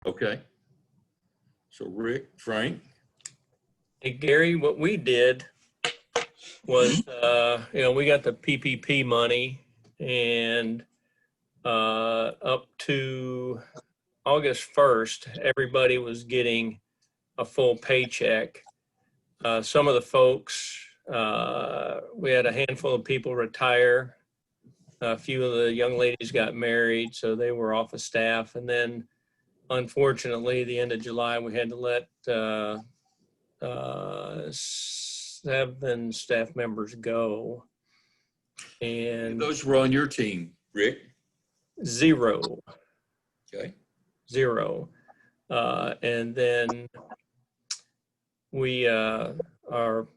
Okay. So Rick, Frank. Hey, Gary, what we did was, we got the PPP money, and up to August 1st, everybody was getting a full paycheck. Some of the folks, we had a handful of people retire. A few of the young ladies got married, so they were off of staff. And then, unfortunately, the end of July, we had to let 7 staff members go. And those were on your team, Rick? 0. Okay. 0. And then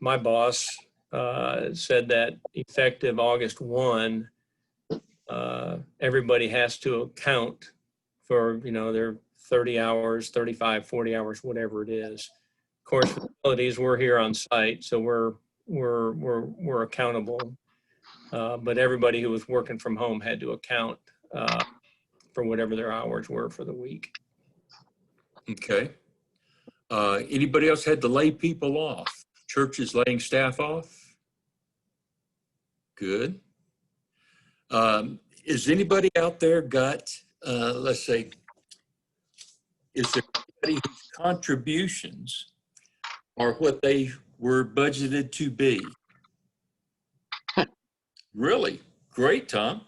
my boss said that effective August 1, everybody has to account for, their 30 hours, 35, 40 hours, whatever it is. Of course, facilities, we're here on site, so we're accountable. But everybody who was working from home had to account for whatever their hours were for the week. Okay. Anybody else had to lay people off? Churches laying staff off? Good. Is anybody out there got, let's say, is there anybody whose contributions are what they were budgeted to be? Really? Great, Tom.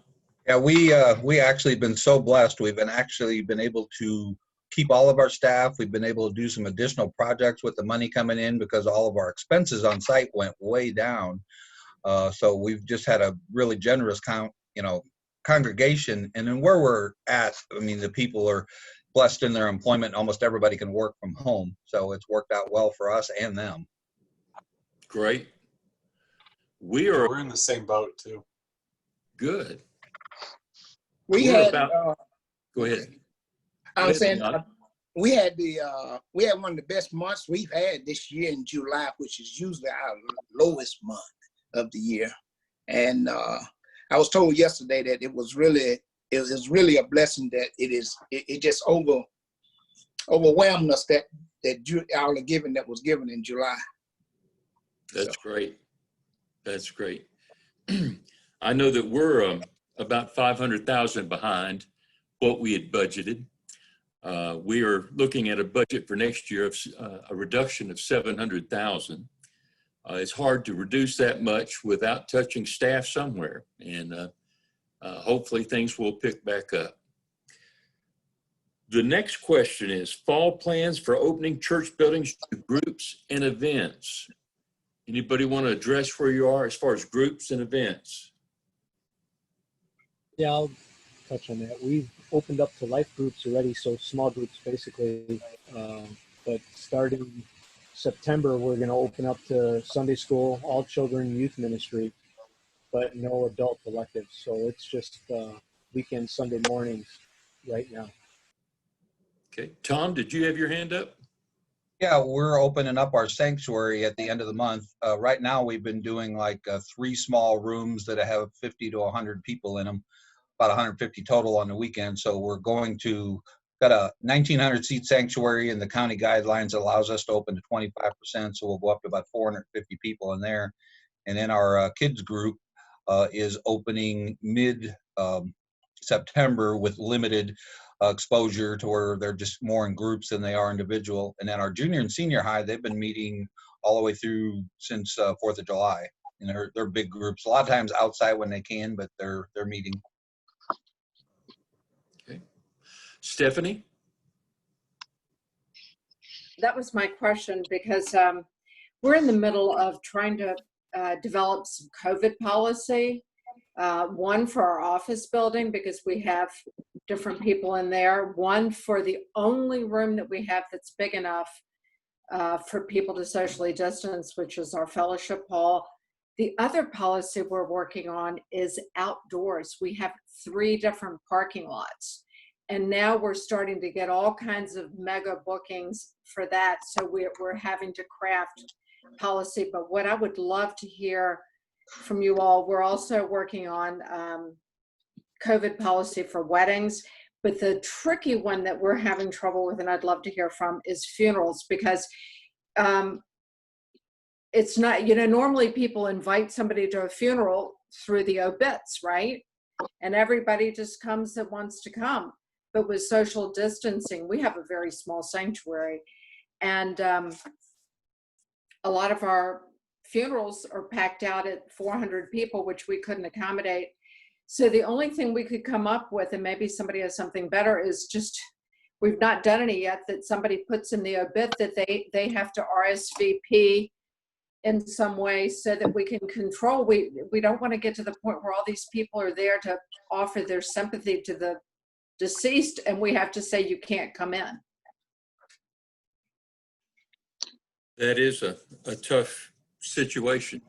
Yeah, we actually been so blessed. We've been able to keep all of our staff. We've been able to do some additional projects with the money coming in because all of our expenses on site went way down. So we've just had a really generous congregation. And then where we're at, I mean, the people are blessed in their employment. Almost everybody can work from home. So it's worked out well for us and them. Great. We're in the same boat too. Good. We had go ahead. I was saying we had one of the best months we've had this year in July, which is usually our lowest month of the year. And I was told yesterday that it was really a blessing that it just overwhelmed us that all the giving that was given in July. That's great. That's great. I know that we're about 500,000 behind what we had budgeted. We are looking at a budget for next year of a reduction of 700,000. It's hard to reduce that much without touching staff somewhere, and hopefully things will pick back up. The next question is fall plans for opening church buildings to groups and events. Anybody want to address where you are as far as groups and events? Yeah, I'll touch on that. We've opened up to life groups already, so small groups basically. But starting September, we're going to open up to Sunday school, all children youth ministry, but no adult electives. So it's just weekend Sunday mornings right now. Okay. Tom, did you have your hand up? Yeah, we're opening up our sanctuary at the end of the month. Right now, we've been doing like 3 small rooms that have 50 to 100 people in them, about 150 total on the weekend. So we're got a 1,900 seat sanctuary, and the county guidelines allows us to open to 25%. So we'll go up to about 450 people in there. And then our kids group is opening mid-September with limited exposure to where they're just more in groups than they are individual. And then our junior and senior high, they've been meeting all the way through since 4th of July. And they're big groups. A lot of times outside when they can, but they're meeting. Okay. Stephanie? That was my question, because we're in the middle of trying to develop some COVID policy. One for our office building, because we have different people in there. One for the only room that we have that's big enough for people to socially distance, which is our fellowship hall. The other policy we're working on is outdoors. We have 3 different parking lots. And now we're starting to get all kinds of mega bookings for that. So we're having to craft policy. But what I would love to hear from you all, we're also working on COVID policy for weddings, But the tricky one that we're having trouble with, and I'd love to hear from, is funerals, because it's not, normally people invite somebody to a funeral through the obits, right? And everybody just comes that wants to come. But with social distancing, we have a very small sanctuary. And a lot of our funerals are packed out at 400 people, which we couldn't accommodate. So the only thing we could come up with, and maybe somebody has something better, is just, we've not done any yet, that somebody puts in the obit that they have to RSVP in some way so that we can control. We don't want to get to the point where all these people are there to offer their sympathy to the deceased and we have to say you can't come in. That is a tough situation.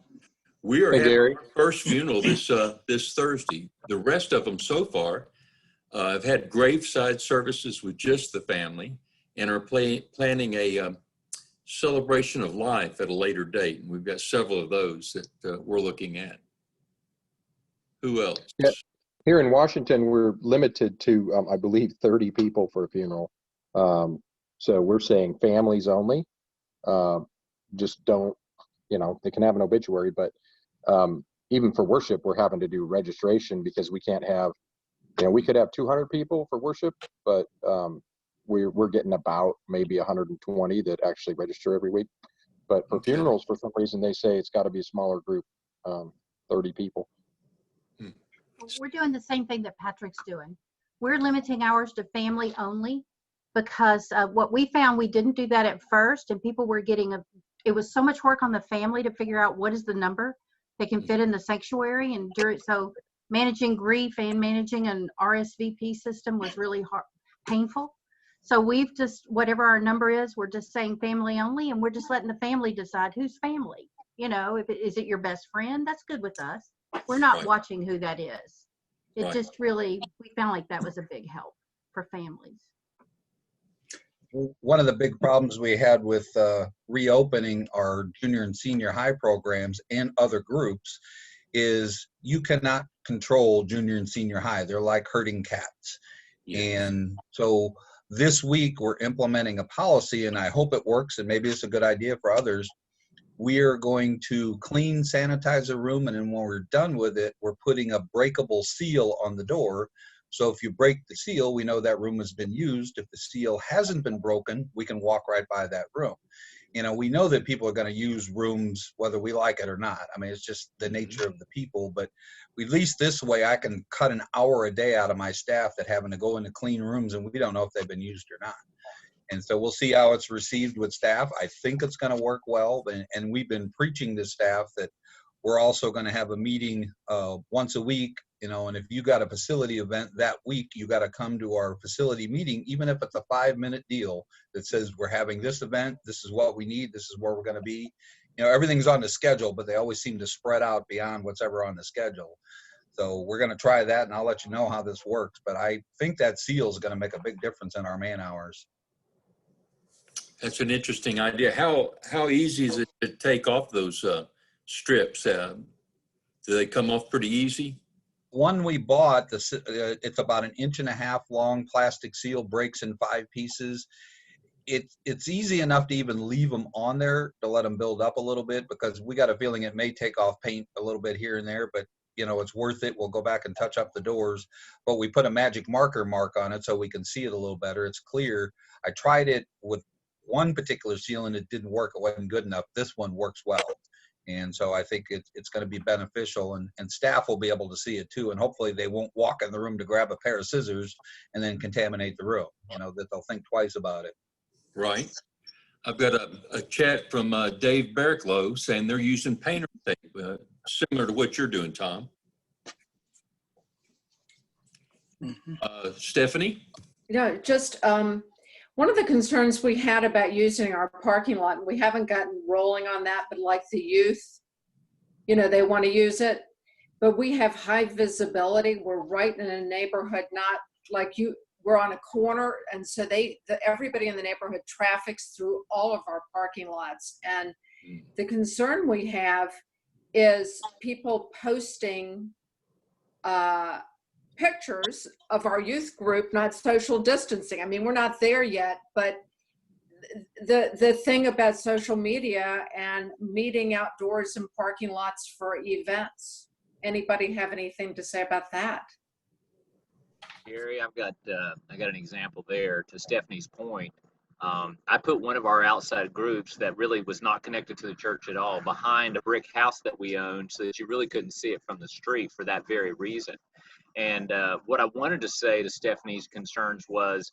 We are Hey, having Gary. our first funeral this Thursday. The rest of them so far have had graveside services with just the family and are planning a celebration of life at a later date. And we've got several of those that we're looking at. Who else? Yeah. Here in Washington, we're limited to, I believe, 30 people for a funeral. So we're saying families only. Just don't, they can have an obituary, but even for worship, we're having to do registration because we can't have, we could have 200 people for worship, but we're getting about maybe 120 that actually register every week. But for funerals, for some reason, they say it's got to be a smaller group, 30 people. We're doing the same thing that Patrick's doing. We're limiting ours to family only because what we found, we didn't do that at first, and people were getting it was so much work on the family to figure out what is the number that can fit in the sanctuary, and so managing grief and managing an RSVP system was really painful. So we've just, whatever our number is, we're just saying family only, and we're just letting the family decide who's family. Is it your best friend? That's good with us. We're not watching who that is. It just really, we found like that was a big help for families. One of the big problems we had with reopening our junior and senior high programs and other groups is you cannot control junior and senior high. They're like herding cats. Yes. And so this week we're implementing a policy, and I hope it works, and maybe it's a good idea for others. We are going to clean, sanitize the room, and then when we're done with it, we're putting a breakable seal on the door. So if you break the seal, we know that room has been used. If the seal hasn't been broken, we can walk right by that room. We know that people are going to use rooms whether we like it or not. I mean, it's just the nature of the people, but at least this way I can cut an hour a day out of my staff that having to go into clean rooms and we don't know if they've been used or not. And so we'll see how it's received with staff. I think it's going to work well. And we've been preaching to staff that we're also going to have a meeting once a week, and if you got a facility event that week, you got to come to our facility meeting, even if it's a 5-minute deal that says we're having this event, this is what we need, this is where we're going to be. Everything's on the schedule, but they always seem to spread out beyond what's ever on the schedule. So we're going to try that, and I'll let you know how this works. But I think that seal is going to make a big difference in our man hours. That's an interesting idea. How easy is it to take off those strips? Do they come off pretty easy? One we bought, it's about 1.5 inches long, plastic seal, breaks in 5 pieces. It's easy enough to even leave them on there to let them build up a little bit, because we got a feeling it may take off paint a little bit here and there, but it's worth it. We'll go back and touch up the doors, but we put a magic marker mark on it so we can see it a little better. It's clear. I tried it with one particular seal and it didn't work. It wasn't good enough. This one works well. And so I think it's going to be beneficial, and staff will be able to see it too. And hopefully they won't walk in the room to grab a pair of scissors and then contaminate the room, that they'll think twice about it. Right. I've got a chat from Dave Berklow saying they're using painter tape, similar to what you're doing, Tom. Stephanie? Just one of the concerns we had about using our parking lot, and we haven't gotten rolling on that, but like the youth, they want to use it, but we have high visibility. We're right in a neighborhood, not like we're on a corner. And so everybody in the neighborhood traffics through all of our parking lots. And the concern we have is people posting pictures of our youth group not social distancing. I mean, we're not there yet, but the thing about social media and meeting outdoors in parking lots for events. Anybody have anything to say about that? Gary, I got an example there. To Stephanie's point, I put one of our outside groups that really was not connected to the church at all behind a brick house that we owned, so that you really couldn't see it from the street for that very reason. And what I wanted to say to Stephanie's concerns was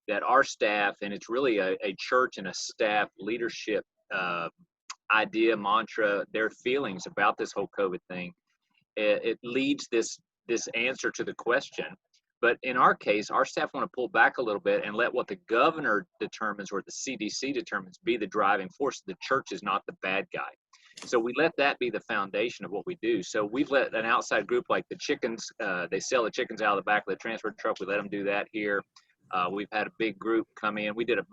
that our staff, and it's really a church and a staff leadership idea, mantra, their feelings about this whole COVID thing, it leads this answer to the question. But in our case, our staff want to pull back a little bit and let what the governor determines or the CDC determines be the driving force. The church is not the bad guy. So we let that be the foundation of what we do. So we've let an outside group like the chickens, they sell the chickens out of the back of the transfer truck. We let them do that here. We've had a big group come in. We did a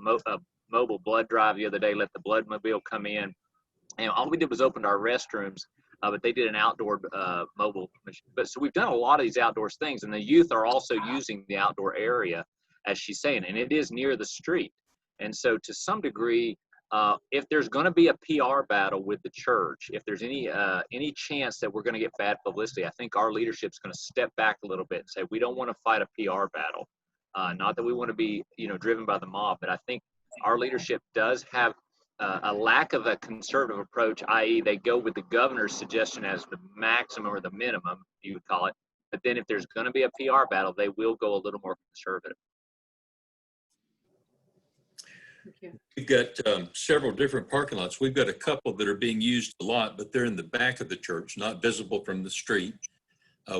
mobile blood drive the other day, let the blood mobile come in. And all we did was open our restrooms, but they did an outdoor mobile machine. But so we've done a lot of these outdoors things, and the youth are also using the outdoor area, as she's saying, and it is near the street. And so to some degree, if there's going to be a PR battle with the church, if there's any chance that we're going to get bad publicity, I think our leadership's going to step back a little bit and say, we don't want to fight a PR battle. Not that we want to be, driven by the mob, but I think our leadership does have a lack of a conservative approach, i.e. they go with the governor's suggestion as the maximum or the minimum, you would call it. But then if there's going to be a PR battle, they will go a little more conservative. We've got several different parking lots. We've got a couple that are being used a lot, but they're in the back of the church, not visible from the street.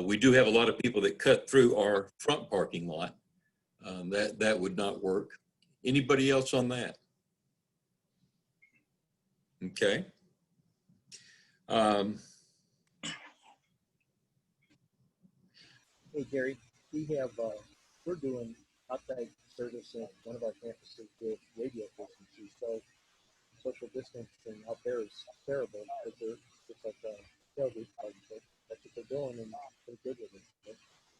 We do have a lot of people that cut through our front parking lot. That would not work. Anybody else on that? Okay. Hey, Gary, we're doing outside service at one of our campuses with radio frequency. So social distancing out there is terrible because they're just like a tailgate party. But that's what they're doing, and they're good with it. But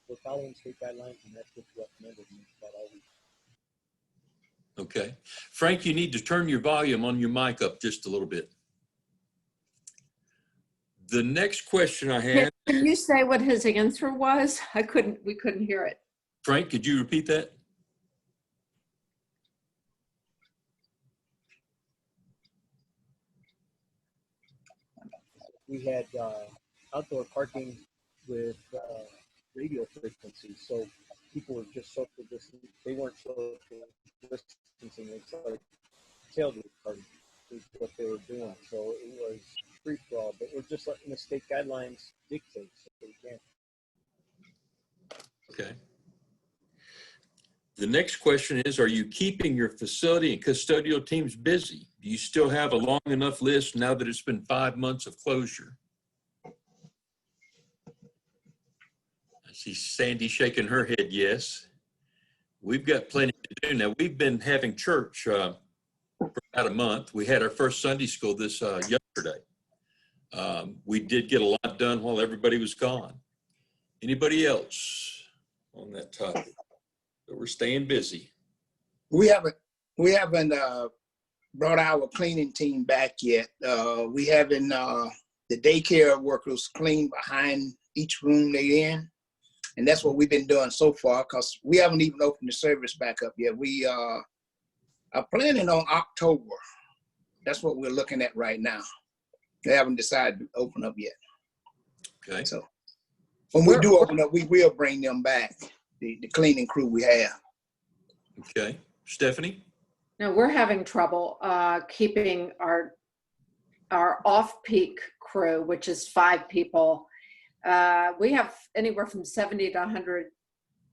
we're following state guidelines, and that's what's recommended. And that's about all we. Okay. Frank, you need to turn your volume on your mic up just a little bit. The next question I had. Can you say what his answer was? We couldn't hear it. Frank, could you repeat that? We had outdoor parking with radio frequency, so people were just social distancing. They weren't social distancing. It's like tailgate party is what they were doing. So it was free for all, but we're just letting the state guidelines dictate, so we can't. Okay. The next question is, are you keeping your facility and custodial teams busy? Do you still have a long enough list now that it's been 5 months of closure? I see Sandy shaking her head, yes. We've got plenty to do. Now, we've been having church for about a month. We had our first Sunday school this yesterday. We did get a lot done while everybody was gone. Anybody else on that topic? But we're staying busy. We haven't brought our cleaning team back yet. We haven't the daycare workers clean behind each room they're in, and that's what we've been doing so far. Because we haven't even opened the service back up yet. We are planning on October. That's what we're looking at right now. They haven't decided to open up yet. Okay. So when we do open up, we will bring them back. The cleaning crew we have. Okay. Stephanie? No, we're having trouble keeping our off-peak crew, which is 5 people. We have anywhere from 70 to 100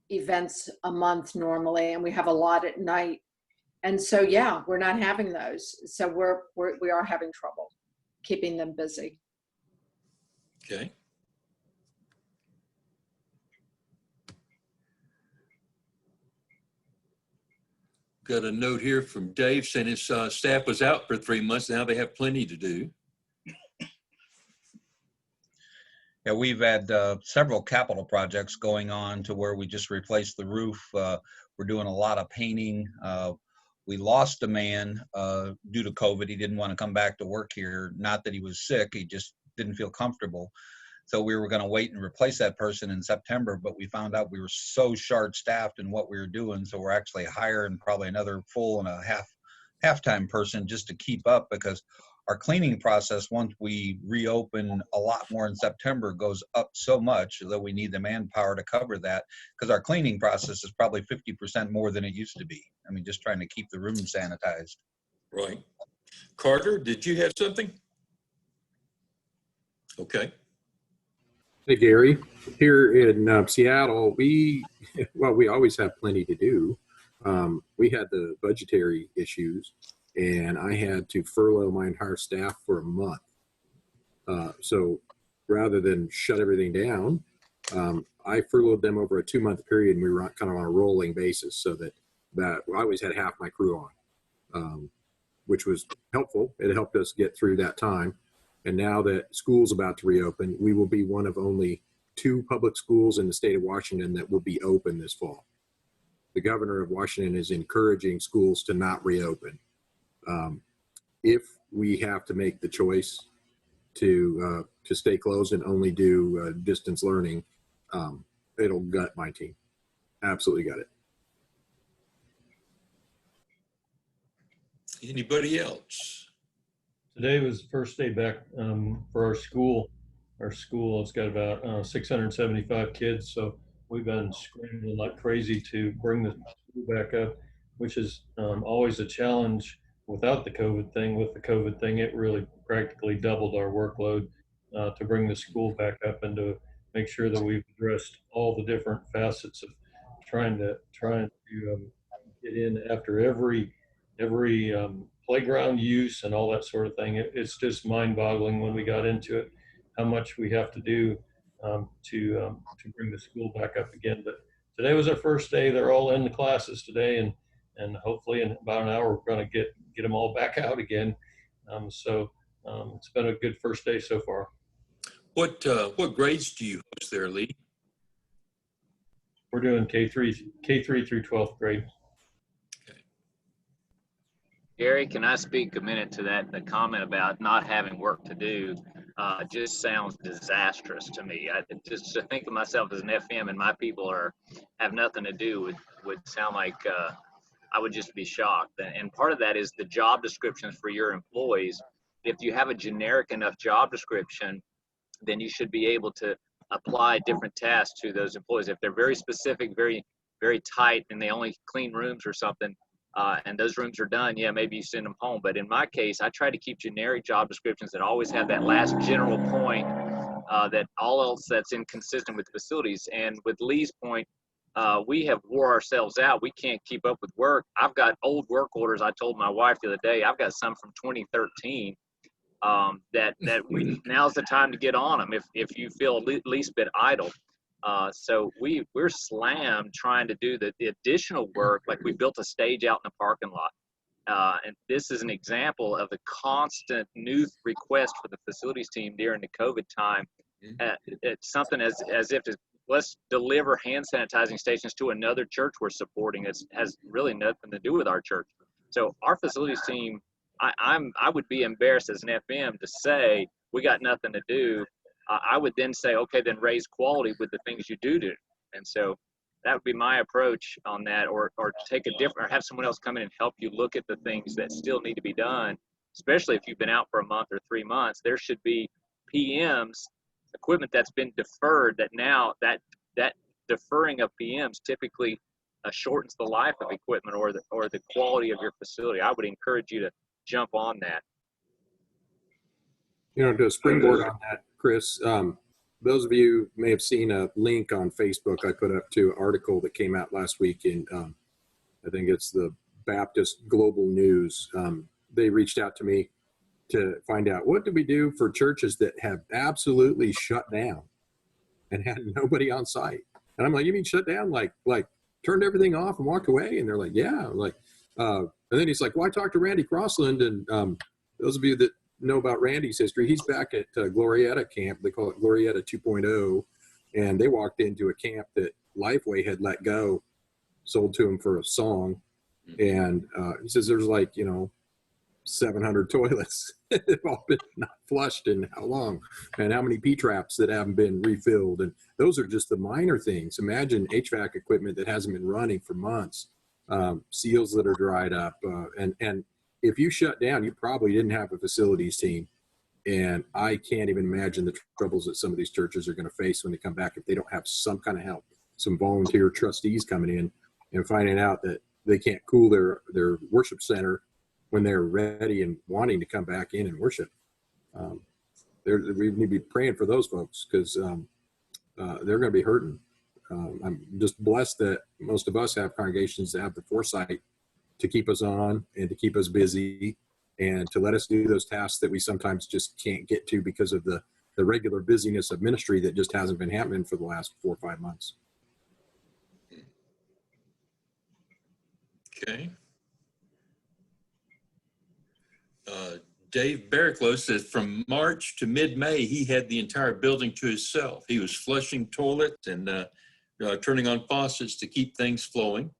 events a month normally, and we have a lot at night. And so, yeah, we're not having those. So we are having trouble keeping them busy. Okay. Got a note here from Dave saying his staff was out for 3 months. Now they have plenty to do. Yeah, we've had several capital projects going on to where we just replaced the roof. We're doing a lot of painting. We lost a man due to COVID. He didn't want to come back to work here. Not that he was sick, he just didn't feel comfortable. So we were going to wait and replace that person in September, but we found out we were so short-staffed in what we were doing. So we're actually hiring probably another full and a half-time person just to keep up, because our cleaning process, once we reopen a lot more in September, goes up so much that we need the manpower to cover that, because our cleaning process is probably 50% more than it used to be. I mean, just trying to keep the room sanitized. Right. Carter, did you have something? Okay. Hey, Gary. Here in Seattle, we always have plenty to do. We had the budgetary issues, and I had to furlough my entire staff for a month. So rather than shut everything down, I furloughed them over a 2-month period, and we were kind of on a rolling basis, so that I always had half my crew on, which was helpful. It helped us get through that time. And now that school's about to reopen, we will be one of only 2 public schools in the state of Washington that will be open this fall. The governor of Washington is encouraging schools to not reopen. If we have to make the choice to stay closed and only do distance learning, it'll gut my team. Absolutely gut it. Anybody else? Today was the first day back for our school. Our school has got about 675 kids, so we've been scrambling like crazy to bring the school back up, which is always a challenge without the COVID thing. With the COVID thing, it really practically doubled our workload to bring the school back up and to make sure that we've addressed all the different facets of trying to get in after every playground use and all that sort of thing. It's just mind-boggling when we got into it, how much we have to do to bring the school back up again. But today was our first day. They're all in the classes today, and hopefully in about an hour we're going to get them all back out again. So it's been a good first day so far. What grades do you host there, Lee? We're doing K3 through 12th grade. Gary, can I speak a minute to that? The comment about not having work to do just sounds disastrous to me. Just to think of myself as an FM and my people have nothing to do would sound like I would just be shocked. And part of that is the job descriptions for your employees. If you have a generic enough job description, then you should be able to apply different tasks to those employees. If they're very specific, very, very tight, and they only clean rooms or something, and those rooms are done, yeah, maybe you send them home. But in my case, I try to keep generic job descriptions that always have that last general point that all else that's inconsistent with facilities. And with Lee's point, we have wore ourselves out. We can't keep up with work. I've got old work orders. I told my wife the other day, I've got some from 2013 that now's the time to get on them if you feel least bit idle. So we're slammed trying to do the additional work. Like we built a stage out in the parking lot. And this is an example of the constant new request for the facilities team during the COVID time. It's something as if let's deliver hand sanitizing stations to another church we're supporting. It has really nothing to do with our church. So our facilities team, I would be embarrassed as an FM to say we got nothing to do. I would then say, okay, then raise quality with the things you do. And so that would be my approach on that, or take a different, or have someone else come in and help you look at the things that still need to be done, especially if you've been out for a month or 3 months. There should be PMs, equipment that's been deferred, that now that deferring of PMs typically shortens the life of equipment or the quality of your facility. I would encourage you to jump on that. To springboard on that, Chris, those of you may have seen a link on Facebook I put up to an article that came out last week in, I think it's the Baptist Global News. They reached out to me to find out, what do we do for churches that have absolutely shut down and had nobody on site? And I'm like, you mean shut down, like turned everything off and walked away? And they're like, yeah. I'm like, and then he's like, well, I talked to Randy Crossland, and those of you that know about Randy's history. He's back at Glorietta camp. They call it Glorietta 2.0. And they walked into a camp that Lifeway had let go, sold to him for a song. And he says there's like, 700 toilets that have all been not flushed in how long, and how many P-traps that haven't been refilled. And those are just the minor things. Imagine HVAC equipment that hasn't been running for months, seals that are dried up. And if you shut down, you probably didn't have a facilities team. And I can't even imagine the troubles that some of these churches are going to face when they come back if they don't have some kind of help, some volunteer trustees coming in and finding out that they can't cool their worship center when they're ready and wanting to come back in and worship. We need to be praying for those folks because they're going to be hurting. I'm just blessed that most of us have congregations that have the foresight to keep us on and to keep us busy and to let us do those tasks that we sometimes just can't get to because of the regular busyness of ministry that just hasn't been happening for the last 4 or 5 months. Okay. Dave Barraclough says from March to mid-May, he had the entire building to himself. He was flushing toilets and turning on faucets to keep things flowing.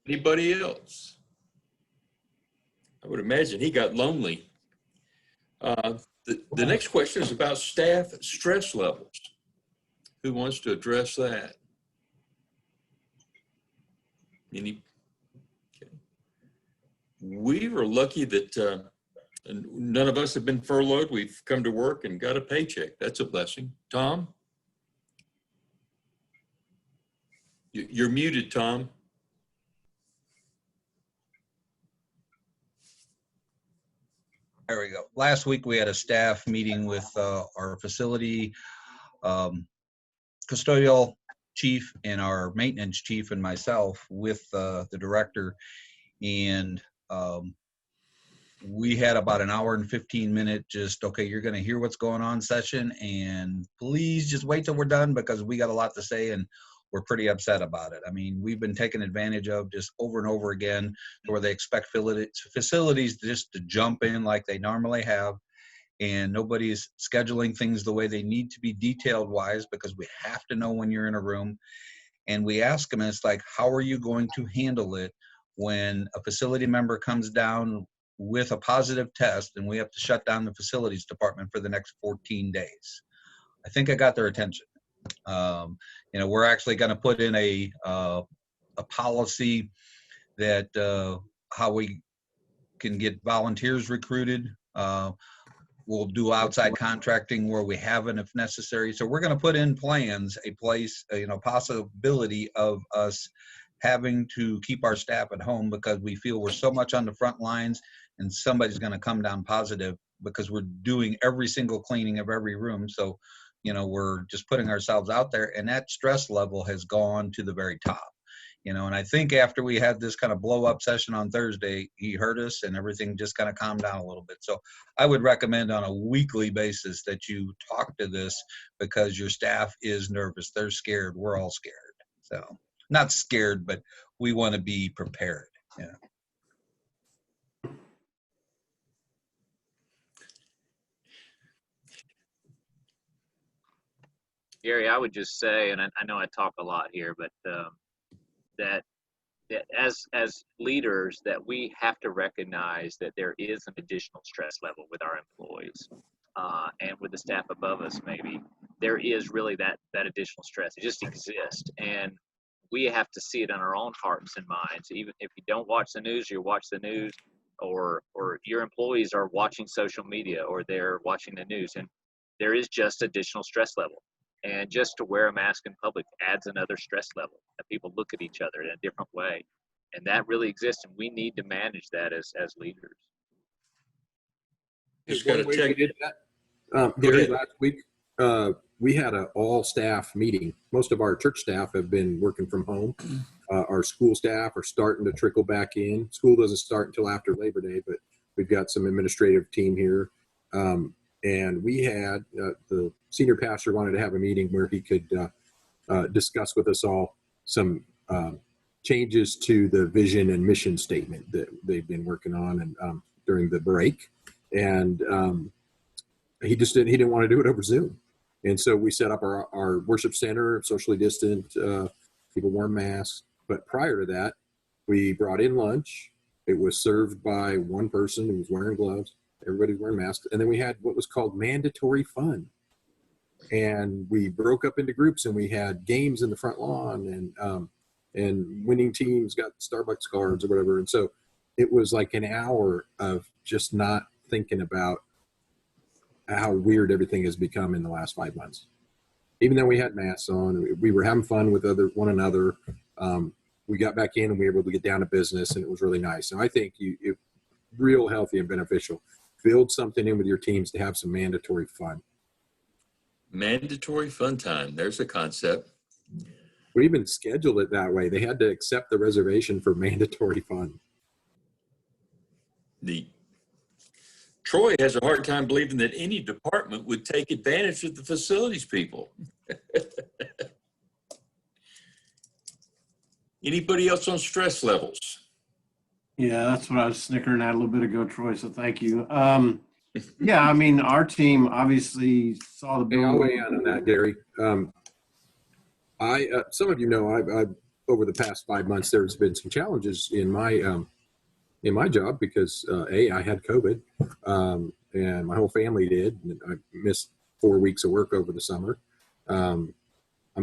Anybody else? I would imagine he got lonely. The next question is about staff stress levels. Who wants to address that? Any? Okay. We were lucky that none of us have been furloughed. We've come to work and got a paycheck. That's a blessing. Tom? You're muted, Tom. There we go. Last week we had a staff meeting with our facility custodial chief and our maintenance chief and myself with the director. And we had about an hour and 15-minute just, okay, you're going to hear what's going on session, and please just wait till we're done because we got a lot to say and we're pretty upset about it. I mean, we've been taken advantage of just over and over again where they expect facilities just to jump in like they normally have, and nobody's scheduling things the way they need to be detailed wise because we have to know when you're in a room. And we ask them, and it's like, how are you going to handle it when a facility member comes down with a positive test and we have to shut down the facilities department for the next 14 days? I think I got their attention. We're actually going to put in a policy that how we can get volunteers recruited. We'll do outside contracting where we haven't if necessary. So we're going to put in plans, possibility of us having to keep our staff at home because we feel we're so much on the front lines and somebody's going to come down positive because we're doing every single cleaning of every room. So, we're just putting ourselves out there, and that stress level has gone to the very top. And I think after we had this kind of blow up session on Thursday, he heard us and everything just kind of calmed down a little bit. So I would recommend on a weekly basis that you talk to this because your staff is nervous. They're scared. We're all scared. So not scared, but we want to be prepared. Yeah. Gary, I would just say, and I know I talk a lot here, but that as leaders, that we have to recognize that there is an additional stress level with our employees and with the staff above us. Maybe there is really that additional stress. It just exists, and we have to see it in our own hearts and minds. Even if you don't watch the news, you watch the news, or your employees are watching social media or they're watching the news, and there is just additional stress level. And just to wear a mask in public adds another stress level, that people look at each other in a different way. And that really exists, and we need to manage that as leaders. Just got to check it. Gary, last week, we had an all-staff meeting. Most of our church staff have been working from home. Our school staff are starting to trickle back in. School doesn't start until after Labor Day, but we've got some administrative team here. And we had the senior pastor wanted to have a meeting where he could discuss with us all some changes to the vision and mission statement that they've been working on. And during the break, and he didn't want to do it over Zoom. And so we set up our worship center, socially distant, people wore masks. But prior to that, we brought in lunch. It was served by one person who was wearing gloves. Everybody's wearing masks. And then we had what was called mandatory fun. And we broke up into groups, and we had games in the front lawn, and winning teams got Starbucks cards or whatever. And so it was like an hour of just not thinking about how weird everything has become in the last 5 months. Even though we had masks on, we were having fun with one another. We got back in and we were able to get down to business, and it was really nice. And I think it real healthy and beneficial. Build something in with your teams to have some mandatory fun. Mandatory fun time. There's a concept. We even scheduled it that way. They had to accept the reservation for mandatory fun. Neat. Troy has a hard time believing that any department would take advantage of the facilities people. Anybody else on stress levels? Yeah, that's what I was snickering at a little bit ago, Troy, so thank you. Yeah, I mean, our team obviously saw the Hey, I'll building. weigh in on that, Gary. Some of you know, I've over the past 5 months, there's been some challenges in my job because I had COVID, and my whole family did. I missed 4 weeks of work over the summer. I'm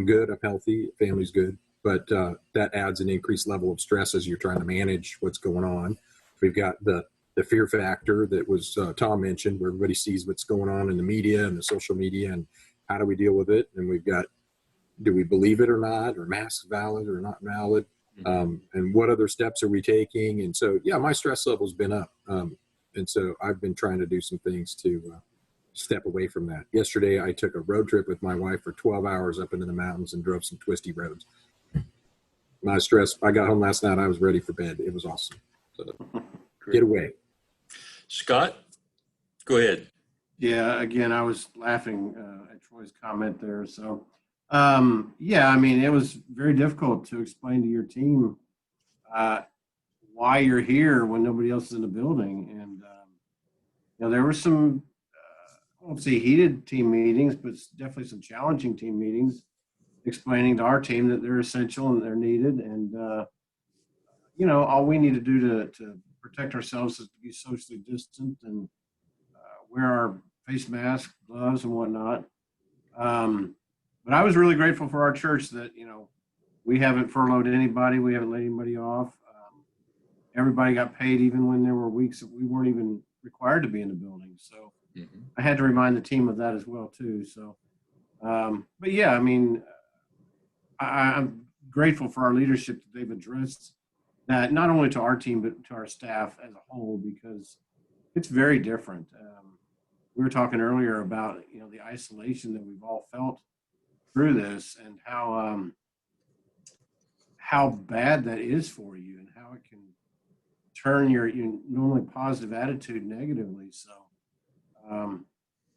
good. I'm healthy. Family's good. But that adds an increased level of stress as you're trying to manage what's going on. We've got the fear factor that was Tom mentioned, where everybody sees what's going on in the media and the social media, and how do we deal with it? And we've got, do we believe it or not? Are masks valid or not valid? And what other steps are we taking? And so, yeah, my stress level's been up. And so I've been trying to do some things to step away from that. Yesterday, I took a road trip with my wife for 12 hours up into the mountains and drove some twisty roads. My stress, I got home last night, I was ready for bed. It was awesome. So get away. Scott, go ahead. Yeah, again, I was laughing at Troy's comment there. So, yeah, I mean, it was very difficult to explain to your team why you're here when nobody else is in the building. And, there were some, I won't say heated team meetings, but definitely some challenging team meetings explaining to our team that they're essential and they're needed. And, all we need to do to protect ourselves is to be socially distant and wear our face masks, gloves, and whatnot. But I was really grateful for our church that, we haven't furloughed anybody. We haven't laid anybody off. Everybody got paid even when there were weeks that we weren't even required to be in the building. So I had to remind the team of that as well, too. So, but yeah, I mean, I'm grateful for our leadership that they've addressed that, not only to our team, but to our staff as a whole, because it's very different. We were talking earlier about, the isolation that we've all felt through this, and how bad that is for you, and how it can turn your normally positive attitude negatively. So,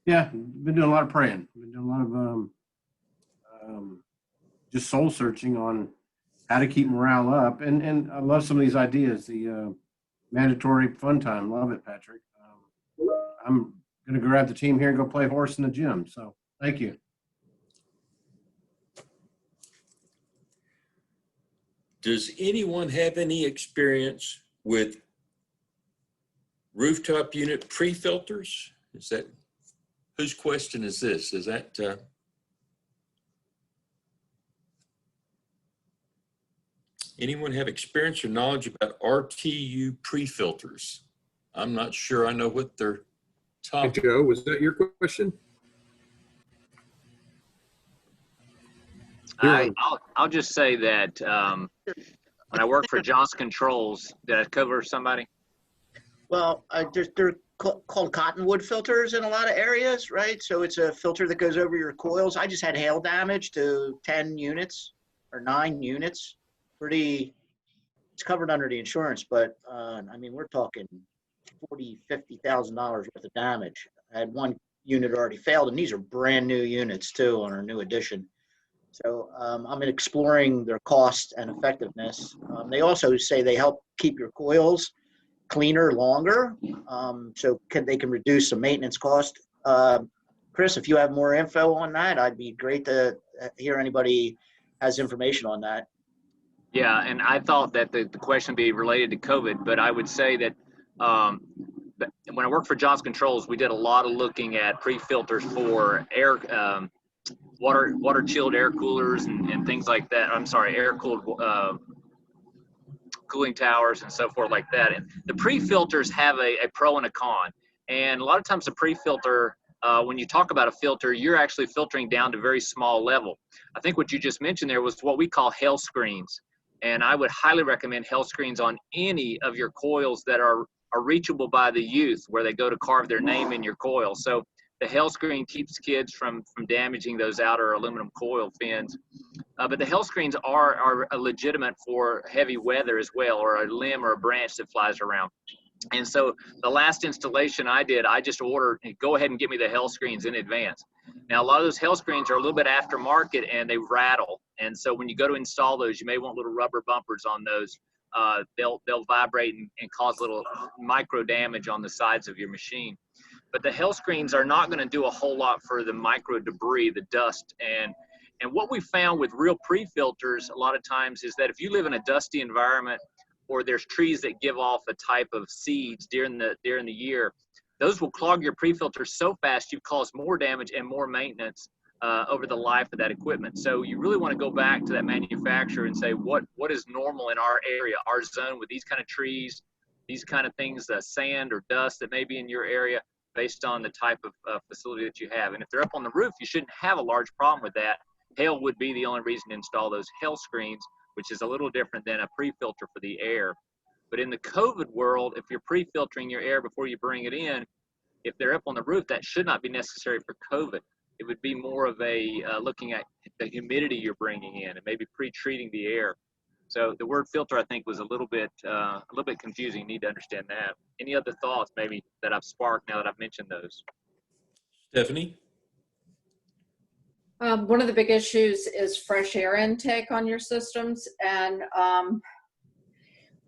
yeah, been doing a lot of praying. Been doing a lot of just soul searching on how to keep morale up. And I love some of these ideas. The mandatory fun time. Love it, Patrick. I'm going to grab the team here and go play horse in the gym. So thank you. Does anyone have any experience with rooftop unit pre-filters? Is that, whose question is this? Is that, anyone have experience or knowledge about RTU pre-filters? I'm not sure I know what they're talking about. Joe, was that your question? I'll just say that when I worked for Johnson Controls, did I cover somebody? Well, they're called cottonwood filters in a lot of areas, right? So it's a filter that goes over your coils. I just had hail damage to 10 units or 9 units. It's covered under the insurance, but I mean, we're talking $40,000-$50,000 worth of damage. I had one unit already failed, and these are brand new units too on our new edition. So I'm exploring their cost and effectiveness. They also say they help keep your coils cleaner longer. So they can reduce some maintenance cost. Chris, if you have more info on that, I'd be great to hear anybody has information on that. Yeah, and I thought that the question would be related to COVID, but I would say that when I worked for Johnson Controls, we did a lot of looking at pre-filters for air, water chilled air coolers and things like that. I'm sorry, air cooled cooling towers and so forth like that. And the pre-filters have a pro and a con. And a lot of times the pre-filter, when you talk about a filter, you're actually filtering down to very small level. I think what you just mentioned there was what we call hell screens. And I would highly recommend hell screens on any of your coils that are reachable by the youth, where they go to carve their name in your coil. So the hell screen keeps kids from damaging those outer aluminum coil fins. But the hell screens are legitimate for heavy weather as well, or a limb or a branch that flies around. And so the last installation I did, I just ordered, go ahead and get me the hell screens in advance. Now, a lot of those hell screens are a little bit aftermarket and they rattle. And so when you go to install those, you may want little rubber bumpers on those. They'll vibrate and cause little micro damage on the sides of your machine. But the hell screens are not going to do a whole lot for the micro debris, the dust. And what we found with real pre-filters a lot of times is that if you live in a dusty environment, or there's trees that give off a type of seeds during the year, those will clog your pre-filter so fast you cause more damage and more maintenance over the life of that equipment. So you really want to go back to that manufacturer and say, what is normal in our area, our zone, with these kind of trees, these kind of things, sand or dust that may be in your area, based on the type of facility that you have. And if they're up on the roof, you shouldn't have a large problem with that. Hail would be the only reason to install those hail screens, which is a little different than a pre-filter for the air. But in the COVID world, if you're pre-filtering your air before you bring it in, if they're up on the roof, that should not be necessary for COVID. It would be more of a looking at the humidity you're bringing in and maybe pre-treating the air. So the word filter, I think, was a little bit confusing. You need to understand that. Any other thoughts maybe that I've sparked now that I've mentioned those? Stephanie? One of the big issues is fresh air intake on your systems. And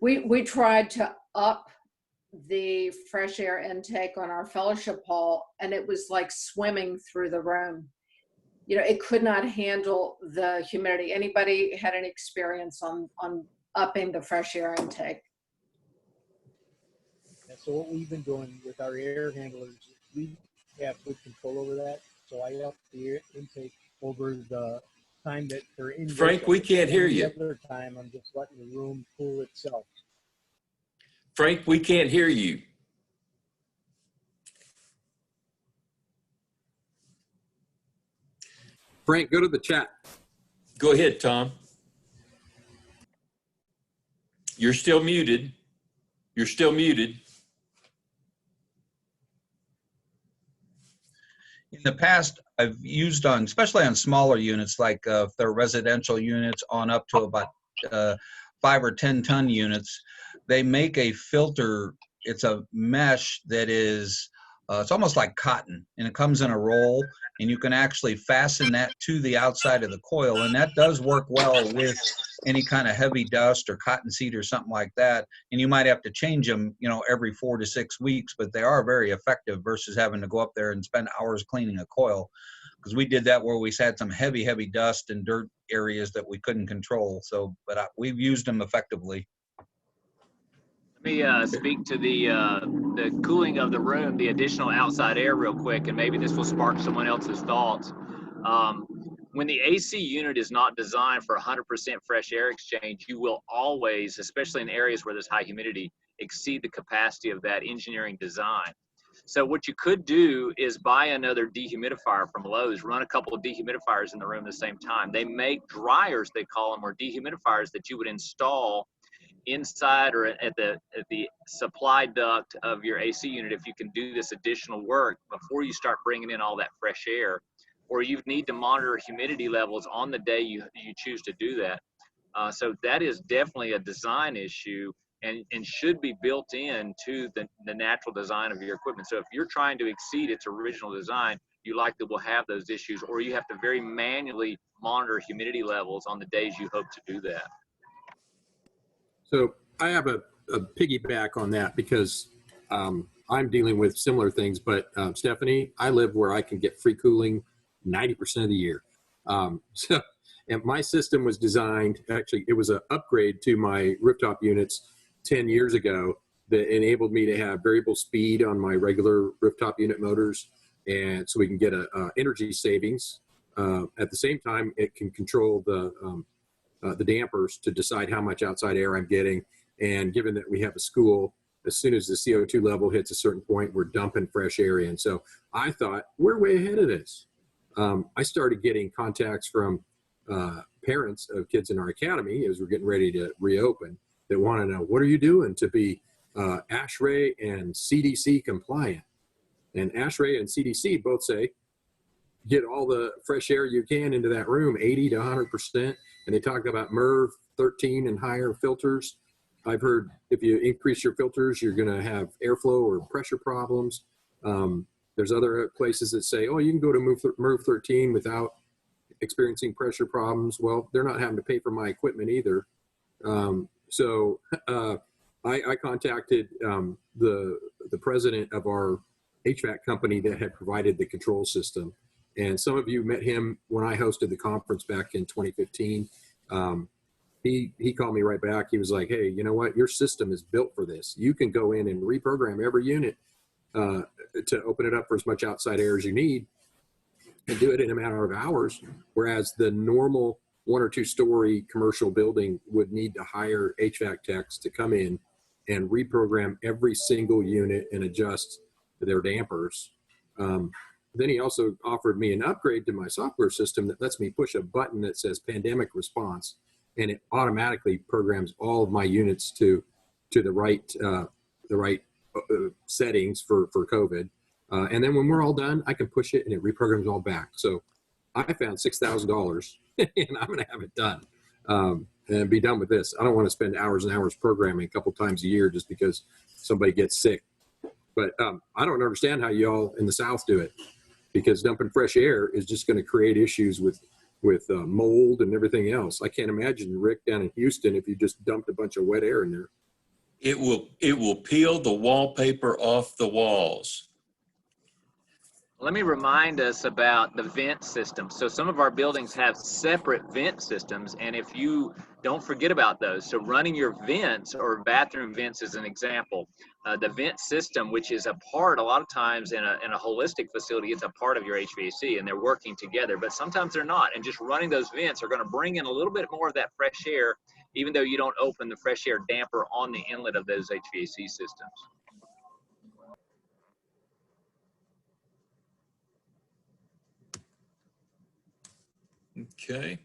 we tried to up the fresh air intake on our fellowship hall, and it was like swimming through the room. You know, it could not handle the humidity. Anybody had any experience on upping the fresh air intake? And so what we've been doing with our air handlers, we have good control over that. So I up the air intake over the time that they're in. Frank, we can't hear you. The other time, I'm just letting the room cool itself. Frank, we can't hear you. Frank, go to the chat. Go ahead, Tom. You're still muted. You're still muted. In the past, I've used especially on smaller units, like if they're residential units on up to about 5 or 10 ton units, they make a filter. It's a mesh that is, it's almost like cotton, and it comes in a roll, and you can actually fasten that to the outside of the coil, and that does work well with any kind of heavy dust or cottonseed or something like that. And you might have to change them, you know, every 4 to 6 weeks, but they are very effective versus having to go up there and spend hours cleaning a coil. Because we did that where we had some heavy dust and dirt areas that we couldn't control. So, but we've used them effectively. Let me speak to the cooling of the room, the additional outside air real quick, and maybe this will spark someone else's thoughts. When the AC unit is not designed for 100% fresh air exchange, you will always, especially in areas where there's high humidity, exceed the capacity of that engineering design. So what you could do is buy another dehumidifier from Lowe's, run a couple of dehumidifiers in the room at the same time. They make dryers, they call them, or dehumidifiers that you would install inside or at the supply duct of your AC unit if you can do this additional work before you start bringing in all that fresh air. Or you need to monitor humidity levels on the day you choose to do that. So that is definitely a design issue and should be built into the natural design of your equipment. So if you're trying to exceed its original design, you likely will have those issues, or you have to very manually monitor humidity levels on the days you hope to do that. So I have a piggyback on that because I'm dealing with similar things. But Stephanie, I live where I can get free cooling 90% of the year. And my system was designed, actually, it was an upgrade to my rooftop units 10 years ago that enabled me to have variable speed on my regular rooftop unit motors. And so we can get a energy savings. At the same time, it can control the dampers to decide how much outside air I'm getting. And given that we have a school, as soon as the CO2 level hits a certain point, we're dumping fresh air in. So I thought, we're way ahead of this. I started getting contacts from parents of kids in our academy as we're getting ready to reopen that want to know, what are you doing to be ASHRAE and CDC compliant? And ASHRAE and CDC both say, get all the fresh air you can into that room, 80 to 100%. And they talk about MERV 13 and higher filters. I've heard if you increase your filters, you're going to have airflow or pressure problems. There's other places that say, oh, you can go to MERV 13 without experiencing pressure problems. Well, they're not having to pay for my equipment either. So I contacted the president of our HVAC company that had provided the control system. And some of you met him when I hosted the conference back in 2015. He called me right back. He was like, hey, you know what? Your system is built for this. You can go in and reprogram every unit to open it up for as much outside air as you need and do it in a matter of hours. Whereas the normal 1 or 2 story commercial building would need to hire HVAC techs to come in and reprogram every single unit and adjust their dampers. Then he also offered me an upgrade to my software system that lets me push a button that says pandemic response, and it automatically programs all of my units to the right settings for COVID. And then when we're all done, I can push it and it reprograms all back. So I found $6,000 and I'm going to have it done and be done with this. I don't want to spend hours and hours programming a couple times a year just because somebody gets sick. But I don't understand how y'all in the South do it, because dumping fresh air is just going to create issues with mold and everything else. I can't imagine, Rick, down in Houston, if you just dumped a bunch of wet air in there. It will peel the wallpaper off the walls. Let me remind us about the vent system. So some of our buildings have separate vent systems, and if you don't forget about those, so running your vents or bathroom vents is an example. The vent system, which is a part, a lot of times in a holistic facility, it's a part of your HVAC and they're working together, but sometimes they're not. And just running those vents are going to bring in a little bit more of that fresh air, even though you don't open the fresh air damper on the inlet of those HVAC systems. Okay.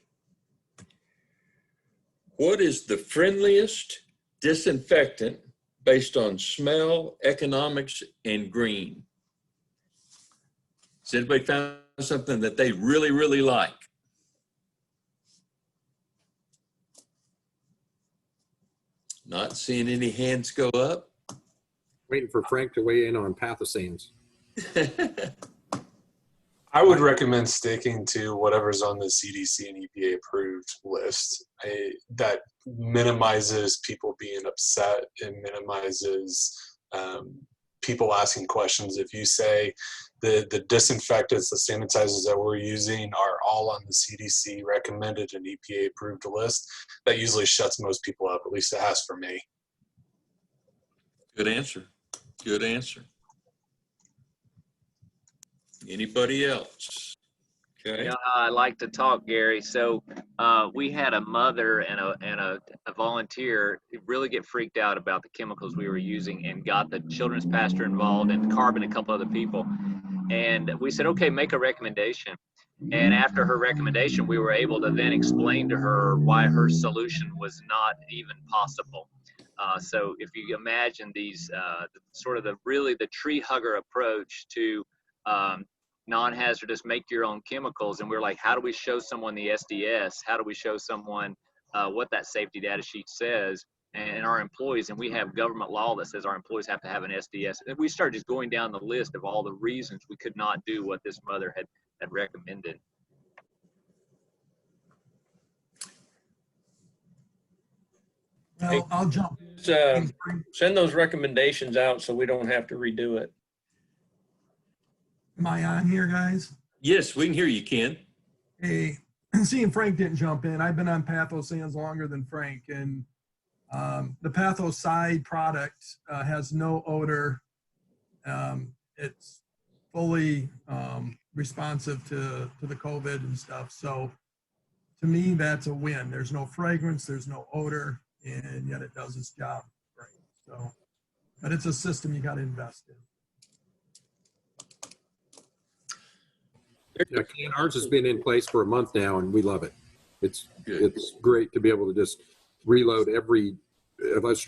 What is the friendliest disinfectant based on smell, economics, and green? Has anybody found something that they really, really like? Not seeing any hands go up. Waiting for Frank to weigh in on Pathosanes. I would recommend sticking to whatever's on the CDC and EPA approved list. That minimizes people being upset and minimizes people asking questions. If you say the disinfectants, the sanitizers that we're using are all on the CDC recommended and EPA approved list, that usually shuts most people up. At least it has for me. Good answer. Good answer. Anybody else? Okay. You know how I like to talk, Gary. So we had a mother and a volunteer really get freaked out about the chemicals we were using and got the children's pastor involved and Carb and a couple other people. And we said, okay, make a recommendation. And after her recommendation, we were able to then explain to her why her solution was not even possible. So if you imagine these sort of the tree hugger approach to non-hazardous, make your own chemicals, and we're like, how do we show someone the SDS? How do we show someone what that safety data sheet says? And our employees, and we have government law that says our employees have to have an SDS. And we started just going down the list of all the reasons we could not do what this mother had recommended. Well, I'll jump. Send those recommendations out so we don't have to redo it. Am I on here, guys? Yes, we can hear you, Ken. Hey, seeing Frank didn't jump in. I've been on Pathosans longer than Frank, and the Pathoside product has no odor. It's fully responsive to the COVID and stuff. So to me, that's a win. There's no fragrance, there's no odor, and yet it does its job great. So, but it's a system you got to invest in. Yeah, Ken, ours has been in place for a month now, and we love it. It's great to be able to just reload every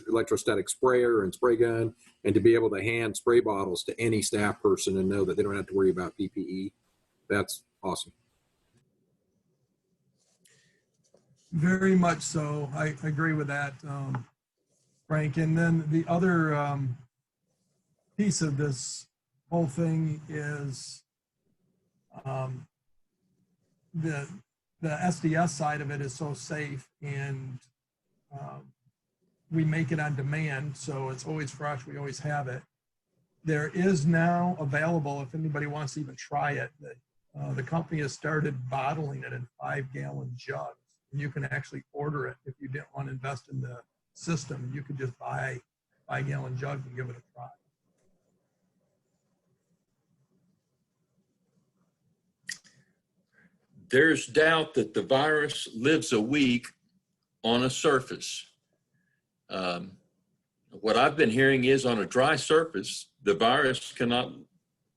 electrostatic sprayer and spray gun, and to be able to hand spray bottles to any staff person and know that they don't have to worry about PPE. That's awesome. Very much so. I agree with that, Frank. And then the other piece of this whole thing is the SDS side of it is so safe, and we make it on demand, so it's always fresh. We always have it. There is now available, if anybody wants to even try it, the company has started bottling it in 5-gallon jugs. And you can actually order it if you didn't want to invest in the system. You could just buy 5-gallon jugs and give it a try. There's doubt that the virus lives a week on a surface. What I've been hearing is on a dry surface, the virus cannot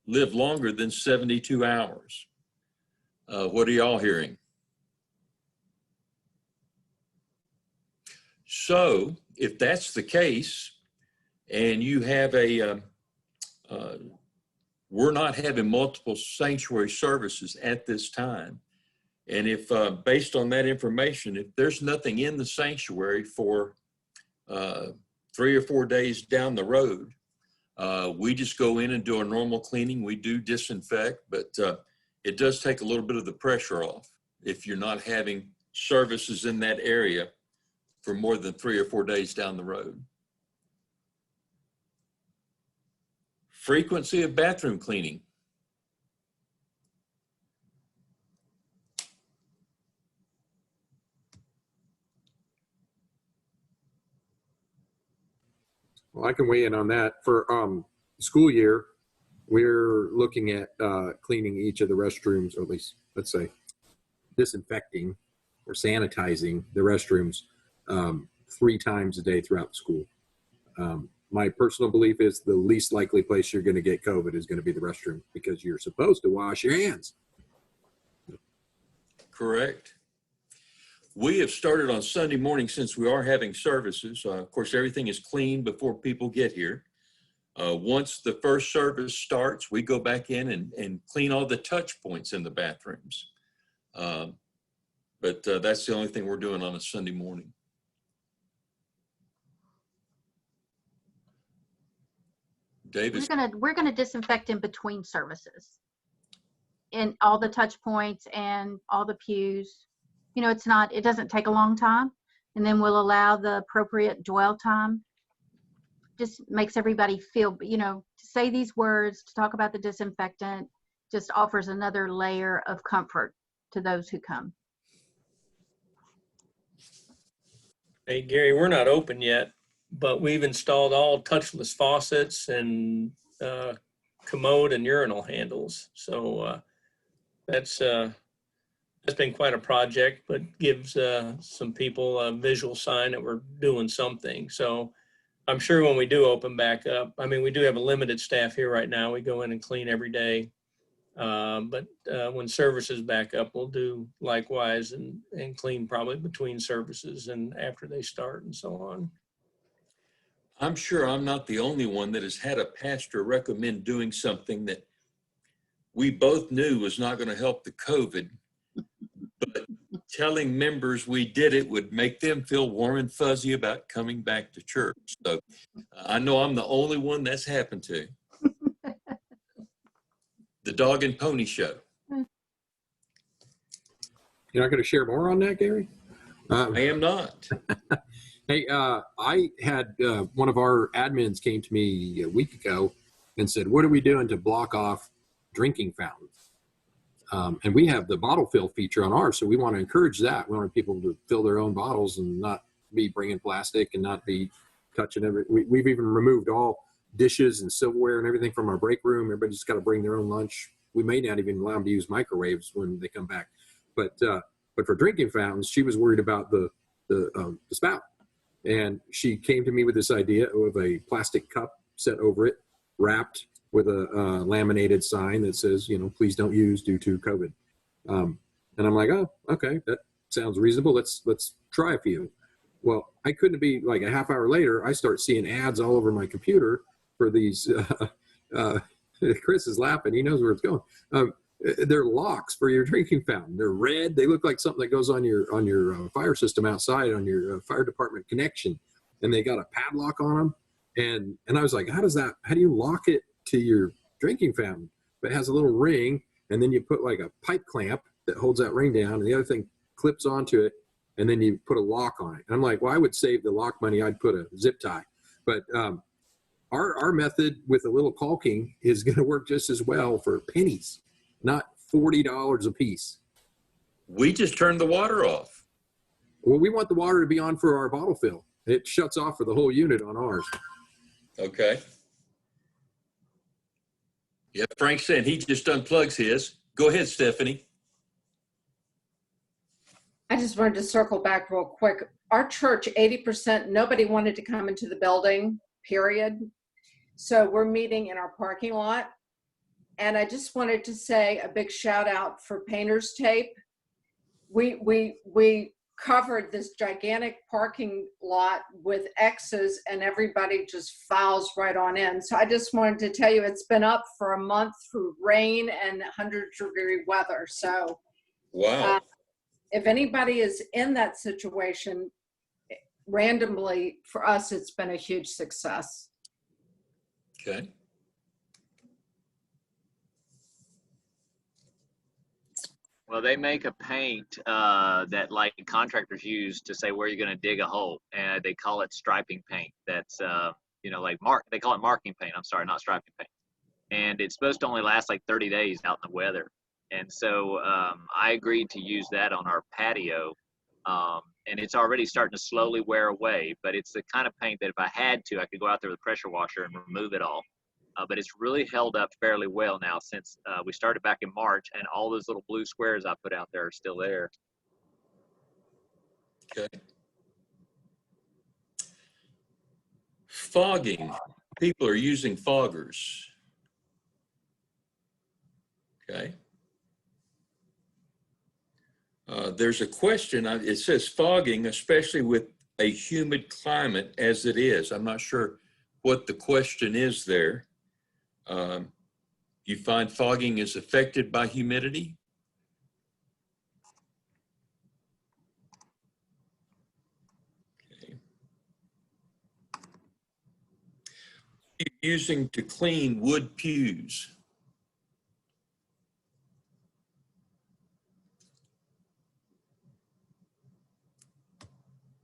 live longer than 72 hours. What are y'all hearing? So if that's the case, and you have we're not having multiple sanctuary services at this time. And if, based on that information, if there's nothing in the sanctuary for 3 or 4 days down the road, we just go in and do a normal cleaning. We do disinfect, but it does take a little bit of the pressure off if you're not having services in that area for more than 3 or 4 days down the road. Frequency of bathroom cleaning. Well, I can weigh in on that. For school year, we're looking at cleaning each of the restrooms, or at least, let's say, disinfecting or sanitizing the restrooms 3 times a day throughout the school. My personal belief is the least likely place you're going to get COVID is going to be the restroom, because you're supposed to wash your hands. Correct. We have started on Sunday morning, since we are having services. Of course, everything is clean before people get here. Once the first service starts, we go back in and clean all the touch points in the bathrooms. But that's the only thing we're doing on a Sunday morning. Davis. We're gonna disinfect in between services, in all the touch points and all the pews. You know, it doesn't take a long time, and then we'll allow the appropriate dwell time. Just makes everybody feel, to say these words, to talk about the disinfectant, just offers another layer of comfort to those who come. Hey, Gary, we're not open yet, but we've installed all touchless faucets and commode and urinal handles. So that's been quite a project, but gives some people a visual sign that we're doing something. So I'm sure when we do open back up, I mean, we do have a limited staff here right now. We go in and clean every day. But when services back up, we'll do likewise and clean probably between services and after they start and so on. I'm sure I'm not the only one that has had a pastor recommend doing something that we both knew was not going to help the COVID, but telling members we did it would make them feel warm and fuzzy about coming back to church. So I know I'm the only one that's happened to. The dog and pony show. You're not going to share more on that, Gary? I am not. Hey, I had one of our admins came to me a week ago and said, "What are we doing to block off drinking fountains?" And we have the bottle fill feature on ours, so we want to encourage that. We want people to fill their own bottles and not be bringing plastic and not be touching everything. We've even removed all dishes and silverware and everything from our break room. Everybody's got to bring their own lunch. We may not even allow them to use microwaves when they come back. But for drinking fountains, she was worried about the spout. And she came to me with this idea of a plastic cup set over it, wrapped with a laminated sign that says, please don't use due to COVID. And I'm like, oh, okay, that sounds reasonable. Let's try a few. Well, I couldn't be like a half hour later, I start seeing ads all over my computer for these. Chris is laughing. He knows where it's going. They're locks for your drinking fountain. They're red. They look like something that goes on your fire system outside on your fire department connection. And they got a padlock on them. And I was like, how do you lock it to your drinking fountain? But it has a little ring, and then you put like a pipe clamp that holds that ring down, and the other thing clips onto it, and then you put a lock on it. And I'm like, well, I would save the lock money. I'd put a zip tie. But our method with a little caulking is going to work just as well for pennies, not $40 a piece. We just turned the water off. Well, we want the water to be on for our bottle fill. It shuts off for the whole unit on ours. Okay. Yeah, Frank's saying he just unplugs his. Go ahead, Stephanie. I just wanted to circle back real quick. Our church, 80%, nobody wanted to come into the building, period. So we're meeting in our parking lot. And I just wanted to say a big shout out for painter's tape. We covered this gigantic parking lot with X's, and everybody just files right on in. So I just wanted to tell you it's been up for a month through rain and 100-degree weather. So wow. If anybody is in that situation, randomly, for us, it's been a huge success. Okay. Well, they make a paint that like contractors use to say where you're going to dig a hole, and they call it striping paint. That's like they call it marking paint. I'm sorry, not striping paint. And it's supposed to only last like 30 days out in the weather. And so I agreed to use that on our patio, and it's already starting to slowly wear away. But it's the kind of paint that if I had to, I could go out there with a pressure washer and remove it all. But it's really held up fairly well now since we started back in March, and all those little blue squares I put out there are still there. Okay. Fogging. People are using foggers. Okay. There's a question. It says fogging, especially with a humid climate as it is. I'm not sure what the question is there. You find fogging is affected by humidity? Okay. Using to clean wood pews?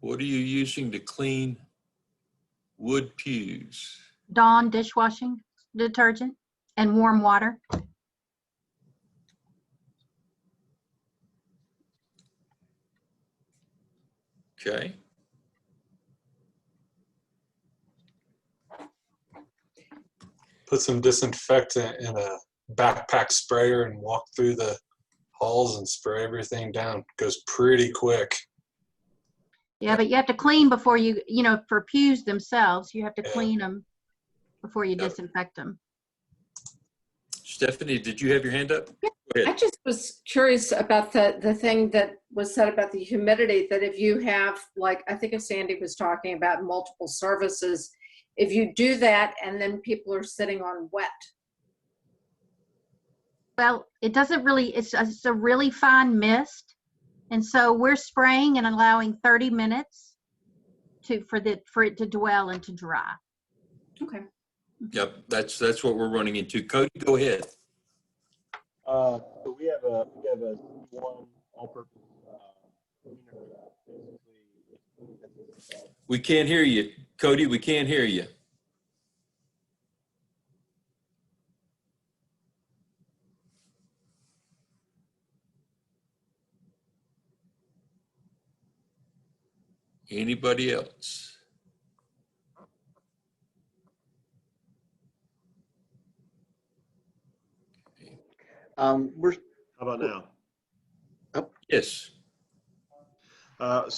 What are you using to clean wood pews? Dawn dishwashing detergent and warm water. Okay. Put some disinfectant in a backpack sprayer and walk through the halls and spray everything down. Goes pretty quick. Yeah, but you have to clean before for pews themselves, you have to clean them before you disinfect them. Stephanie, did you have your hand up? Yeah. I just was curious about the thing that was said about the humidity, that if you have, like, I think Sandy was talking about multiple services, if you do that and then people are sitting on wet. Well, it doesn't really, it's a really fine mist. And so we're spraying and allowing 30 minutes for it to dwell and to dry. Okay. Yep, that's what we're running into. Cody, go ahead. So we have a one all-purpose cleaner. Basically, it's We can't hear you, Cody. We can't hear you. Anybody else? We're How about now? Yes. At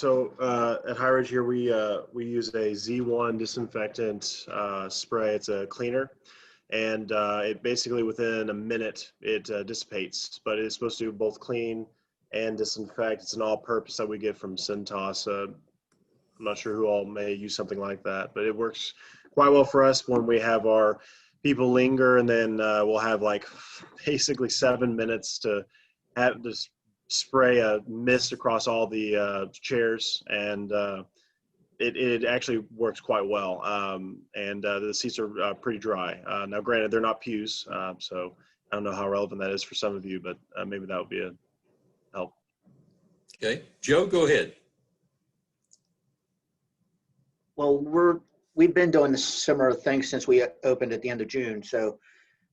High Ridge here, we use a Z1 disinfectant spray. It's a cleaner, and it basically within a minute it dissipates. But it's supposed to both clean and disinfect. It's an all-purpose that we get from Cintas. I'm not sure who all may use something like that, but it works quite well for us when we have our people linger, and then we'll have like basically 7 minutes to have this spray a mist across all the chairs, and it actually works quite well. The seats are pretty dry. Now, granted, they're not pews, so I don't know how relevant that is for some of you, but maybe that would be a help. Okay, Joe, go ahead. Well, we've been doing this similar thing since we opened at the end of June. So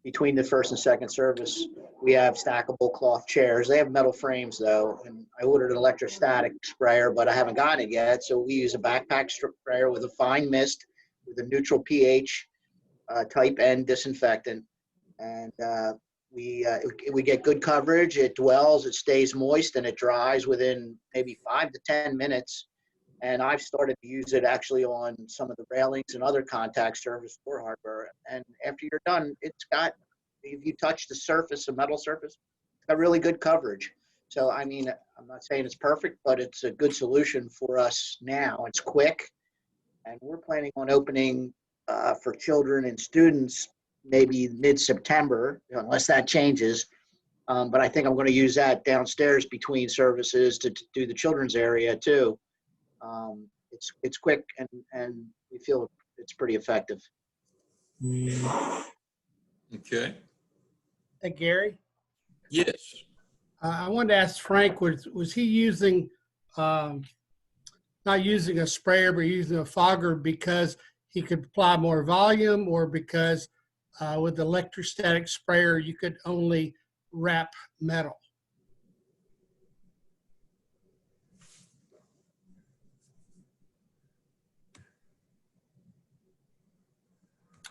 between the first and second service, we have stackable cloth chairs. They have metal frames though, and I ordered an electrostatic sprayer, but I haven't gotten it yet. So we use a backpack sprayer with a fine mist with a neutral pH type N disinfectant, and we get good coverage. It dwells, it stays moist, and it dries within maybe 5 to 10 minutes. And I've started to use it actually on some of the railings and other contact surface door hardware. And after you're done, it's got, if you touch the surface, a metal surface, it's got really good coverage. So, I mean, I'm not saying it's perfect, but it's a good solution for us now. It's quick. And we're planning on opening for children and students maybe mid-September, unless that changes. But I think I'm going to use that downstairs between services to do the children's area too. It's quick, and we feel it's pretty effective. Okay. Hey, Gary. Yes. I wanted to ask Frank, was he using, not using a sprayer, but using a fogger because he could apply more volume, or because with the electrostatic sprayer, you could only wrap metal?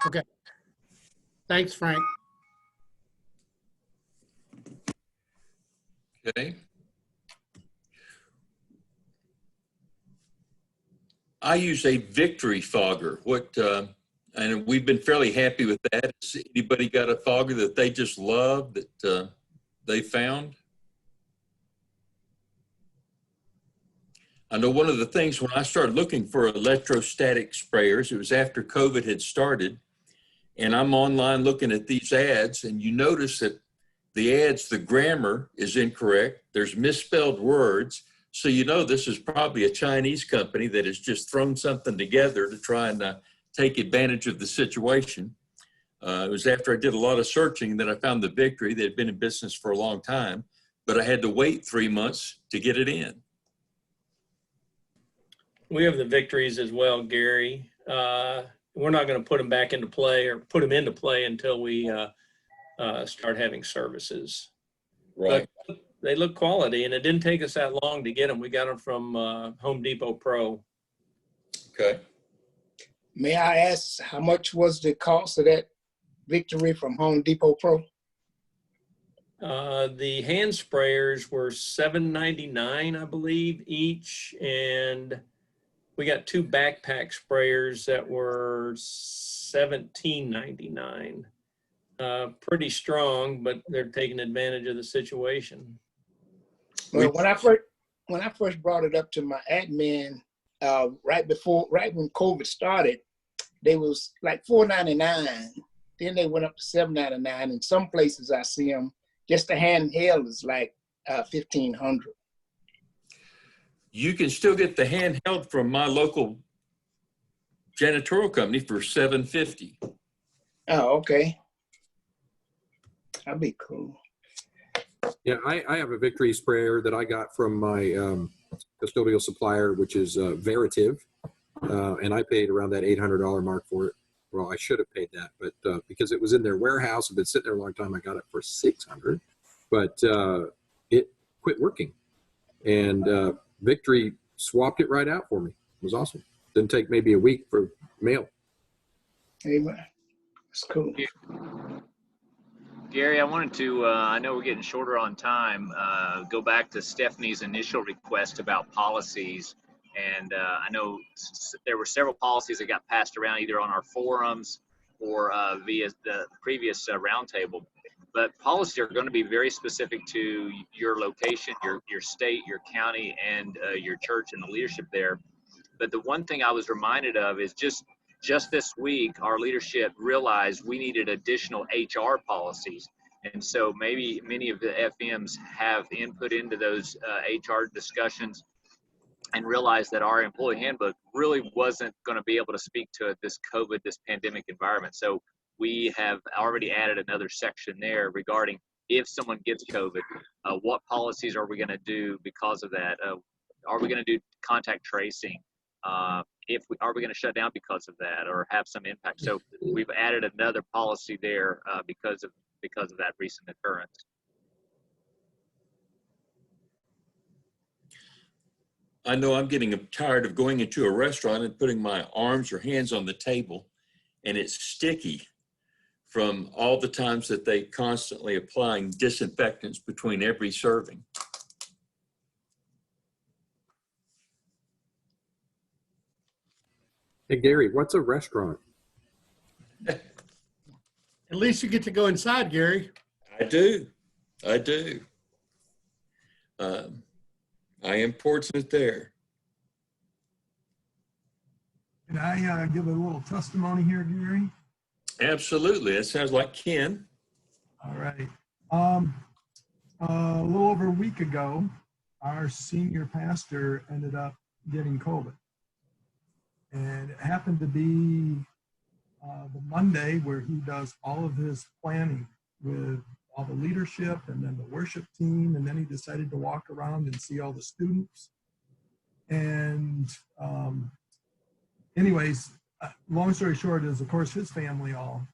Okay. Thanks, Frank. Okay. I use a Victory fogger. And we've been fairly happy with that. Has anybody got a fogger that they just love that they found? I know one of the things when I started looking for electrostatic sprayers, it was after COVID had started, and I'm online looking at these ads, and you notice that the ads, the grammar is incorrect. There's misspelled words. So you know this is probably a Chinese company that has just thrown something together to try and take advantage of the situation. It was after I did a lot of searching that I found the Victory. They had been in business for a long time, but I had to wait 3 months to get it in. We have the Victories as well, Gary. We're not going to put them back into play or put them into play until we start having services. Right. But they look quality, and it didn't take us that long to get them. We got them from Home Depot Pro. Okay. May I ask, how much was the cost of that Victory from Home Depot Pro? The hand sprayers were $7.99, I believe, each, and we got 2 backpack sprayers that were $17.99. Pretty strong, but they're taking advantage of the situation. Well, when I first brought it up to my admin, right when COVID started, they was like $4.99. Then they went up to $7.99. In some places I see them, just the handheld is like $1,500. You can still get the handheld from my local janitorial company for $7.50. Oh, okay. That'd be cool. Yeah, I have a Victory sprayer that I got from my custodial supplier, which is Veritiv. and I paid around that $800 mark for it. Well, I should have paid that, but because it was in their warehouse, had been sitting there a long time, I got it for $600. But it quit working, and Victory swapped it right out for me. It was awesome. Didn't take maybe a week for mail. Amen. That's cool. Gary, I wanted to, I know we're getting shorter on time, go back to Stephanie's initial request about policies. And I know there were several policies that got passed around either on our forums or via the previous roundtable. But policies are going to be very specific to your location, your state, your county, and your church and the leadership there. But the one thing I was reminded of is just this week, our leadership realized we needed additional HR policies. And so maybe many of the FMs have input into those HR discussions and realized that our employee handbook really wasn't going to be able to speak to this pandemic environment. So we have already added another section there regarding if someone gets COVID, what policies are we going to do because of that? Are we going to do contact tracing? Are we going to shut down because of that or have some impact? So we've added another policy there because of that recent occurrence. I know I'm getting tired of going into a restaurant and putting my arms or hands on the table, and it's sticky from all the times that they constantly applying disinfectants between every serving. Hey, Gary, what's a restaurant? At least you get to go inside, Gary. I do. I am fortunate there. Can I give a little testimony here, Gary? Absolutely. It sounds like Ken. All right. A little over a week ago, our senior pastor ended up getting COVID. And it happened to be the Monday where he does all of his planning with all the leadership and then the worship team. And then he decided to walk around and see all the students. And anyways, long story short is, of course, his family all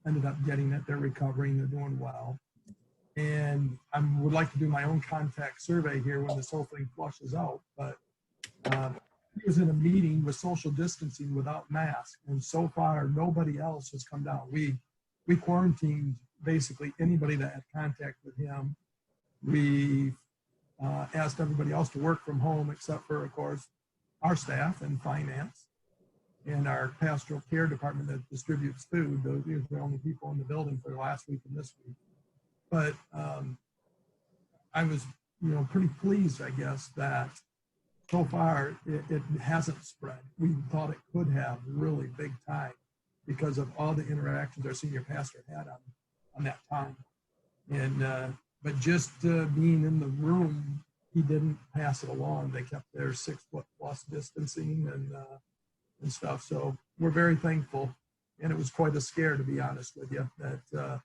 ended up getting it. They're recovering. They're doing well. And I would like to do my own contact survey here when this whole thing flushes out. But he was in a meeting with social distancing without masks. And so far, nobody else has come down. We quarantined basically anybody that had contact with him. We asked everybody else to work from home except for, of course, our staff and finance and our pastoral care department that distributes food. Those are the only people in the building for the last week and this week. But I was, pretty pleased, I guess, that so far it hasn't spread. We thought it could have really big time because of all the interactions our senior pastor had on that time. And but just being in the room, he didn't pass it along. They kept their 6 foot plus distancing and stuff. So we're very thankful. And it was quite a scare, to be honest with you, that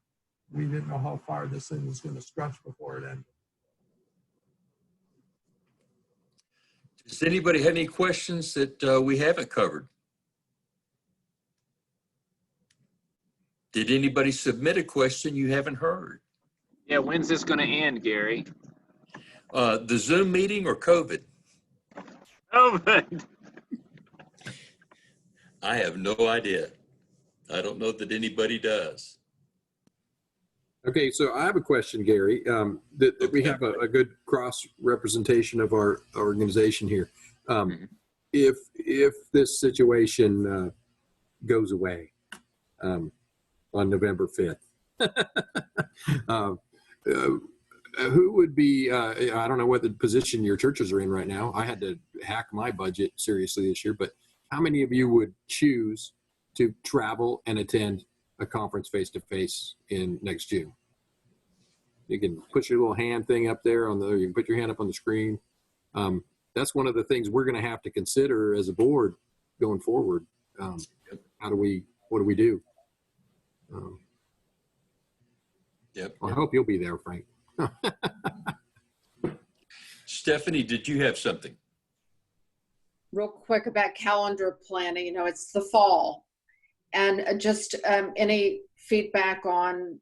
we didn't know how far this thing was going to stretch before it ended. Does anybody have any questions that we haven't covered? Did anybody submit a question you haven't heard? Yeah, when's this going to end, Gary? The Zoom meeting or COVID? COVID. I have no idea. I don't know that anybody does. Okay, so I have a question, Gary. That we have a good cross representation of our organization here. If this situation goes away on November 5th, who would be? I don't know what the position your churches are in right now. I had to hack my budget seriously this year, but how many of you would choose to travel and attend a conference face-to-face in next June? You can put your little hand thing up there you can put your hand up on the screen. That's one of the things we're going to have to consider as a board going forward. What do we do? I hope you'll be there, Frank. Stephanie, did you have something? real quick about calendar planning. You know, it's the fall, and just any feedback on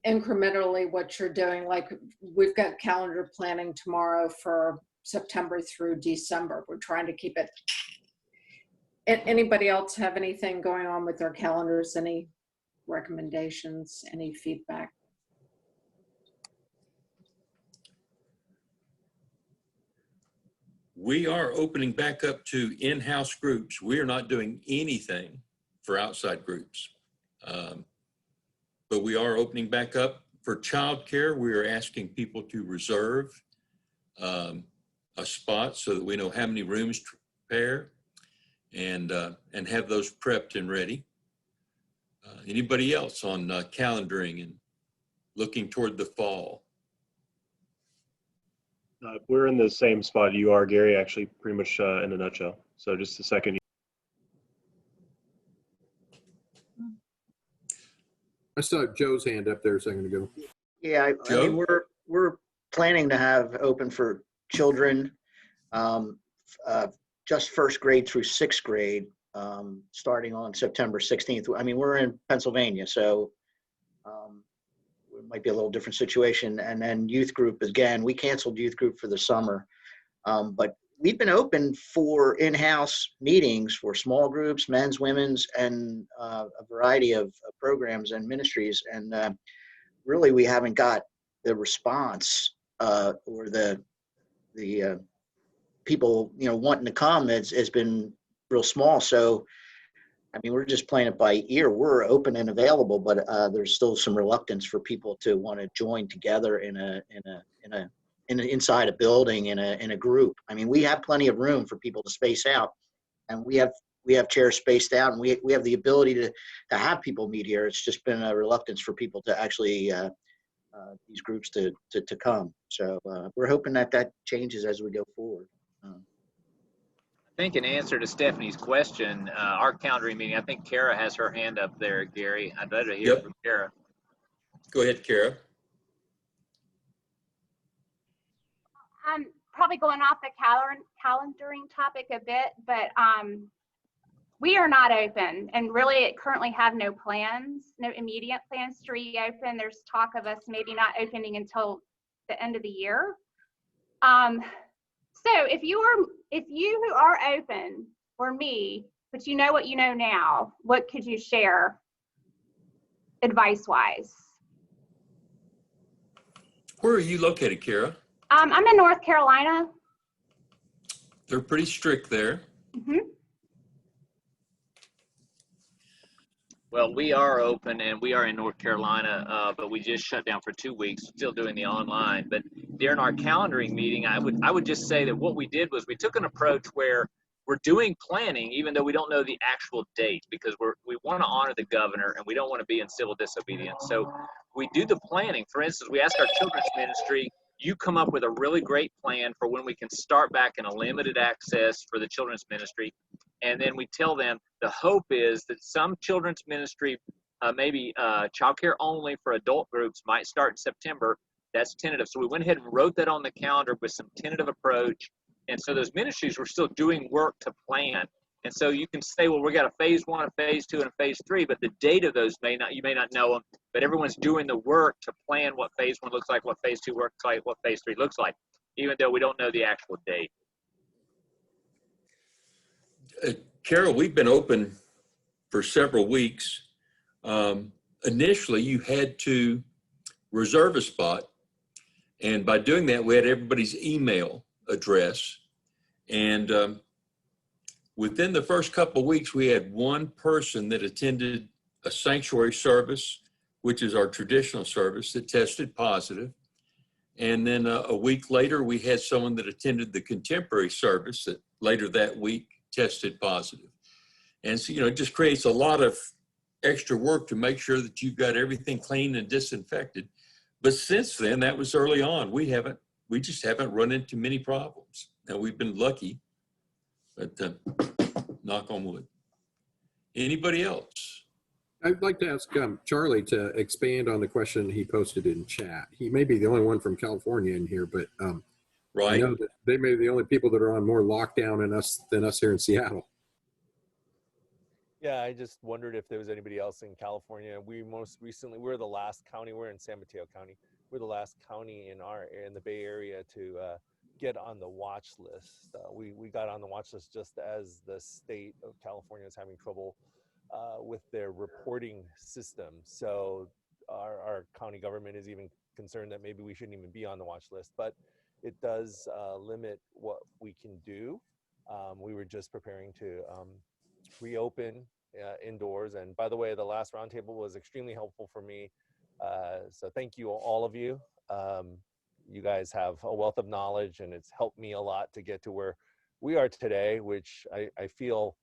incrementally what you're doing. Like we've got calendar planning tomorrow for September through December. We're trying to keep it. Anybody else have anything going on with their calendars? Any recommendations? Any feedback? We are opening back up to in-house groups. We are not doing anything for outside groups. But we are opening back up for childcare. We are asking people to reserve a spot so that we know how many rooms to prepare and have those prepped and ready. Anybody else on calendaring and looking toward the fall? We're in the same spot you are, Gary, actually, pretty much in a nutshell. So just a second. I saw Joe's hand up there a second ago. Yeah, I mean, we're planning to have open for children, just first grade through sixth grade, starting on September 16th. I mean, we're in Pennsylvania, so it might be a little different situation. And then youth group, again, we canceled youth group for the summer, but we've been open for in-house meetings for small groups, men's, women's, and a variety of programs and ministries. And really, we haven't got the response or the people, you know, wanting to come. It's been real small. So, I mean, we're just playing it by ear. We're open and available, but there's still some reluctance for people to want to join together inside a building in a group. I mean, we have plenty of room for people to space out, and we have chairs spaced out, and we have the ability to have people meet here. It's just been a reluctance for people to actually these groups to come. So we're hoping that changes as we go forward. I think in answer to Stephanie's question, our calendaring meeting, I think Kara has her hand up there, Gary. I'd better hear from Kara. Go ahead, Kara. I'm probably going off the calendaring topic a bit, but we are not open and really currently have no plans, no immediate plans to reopen. There's talk of us maybe not opening until the end of the year. So if you who are open, or me, but you know what you know now, what could you share advice-wise? Where are you located, Kara? I'm in North Carolina. They're pretty strict there. Mm-hmm. Well, we are open and we are in North Carolina, but we just shut down for 2 weeks, still doing the online. But during our calendaring meeting, I would just say that what we did was we took an approach where we're doing planning, even though we don't know the actual date, because we want to honor the governor and we don't want to be in civil disobedience. So we do the planning. For instance, we ask our children's ministry, you come up with a really great plan for when we can start back in a limited access for the children's ministry. And then we tell them the hope is that some children's ministry, maybe childcare only for adult groups, might start in September. That's tentative. So we went ahead and wrote that on the calendar with some tentative approach. And so those ministries were still doing work to plan. And so you can say, well, we got a phase 1, a phase 2, and a phase 3, but the date of those you may not know them, but everyone's doing the work to plan what phase 1 looks like, what phase 2 looks like, what phase 3 looks like, even though we don't know the actual date. Carol, we've been open for several weeks. Initially, you had to reserve a spot. And by doing that, we had everybody's email address. And within the first couple of weeks, we had one person that attended a sanctuary service, which is our traditional service, that tested positive. And then a week later, we had someone that attended the contemporary service that later that week tested positive. And so, it just creates a lot of extra work to make sure that you've got everything clean and disinfected. But since then, that was early on. We just haven't run into many problems. Now, we've been lucky, but knock on wood. Anybody else? I'd like to ask Charlie to expand on the question he posted in chat. He may be the only one from California in here, but I right? know that they may be the only people that are on more lockdown than us here in Seattle. Yeah, I just wondered if there was anybody else in California. We're the last county. We're in San Mateo County. We're the last county in the Bay Area to get on the watch list. We got on the watch list just as the state of California is having trouble with their reporting system. So our county government is even concerned that maybe we shouldn't even be on the watch list. But it does limit what we can do. We were just preparing to reopen indoors. And by the way, the last roundtable was extremely helpful for me. So thank you, all of you. You guys have a wealth of knowledge, and it's helped me a lot to get to where we are today, which I feel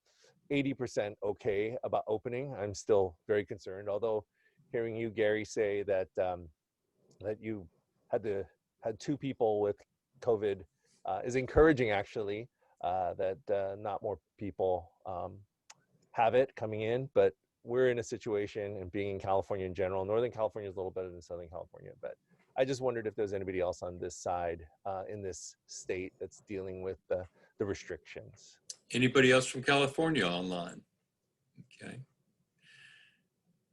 80% okay about opening. I'm still very concerned, although hearing you, Gary, say that that you had 2 people with COVID is encouraging, actually, that not more people have it coming in. But we're in a situation, and being in California in general, Northern California is a little better than Southern California, but I just wondered if there's anybody else on this side in this state that's dealing with the restrictions. Anybody else from California online? Okay.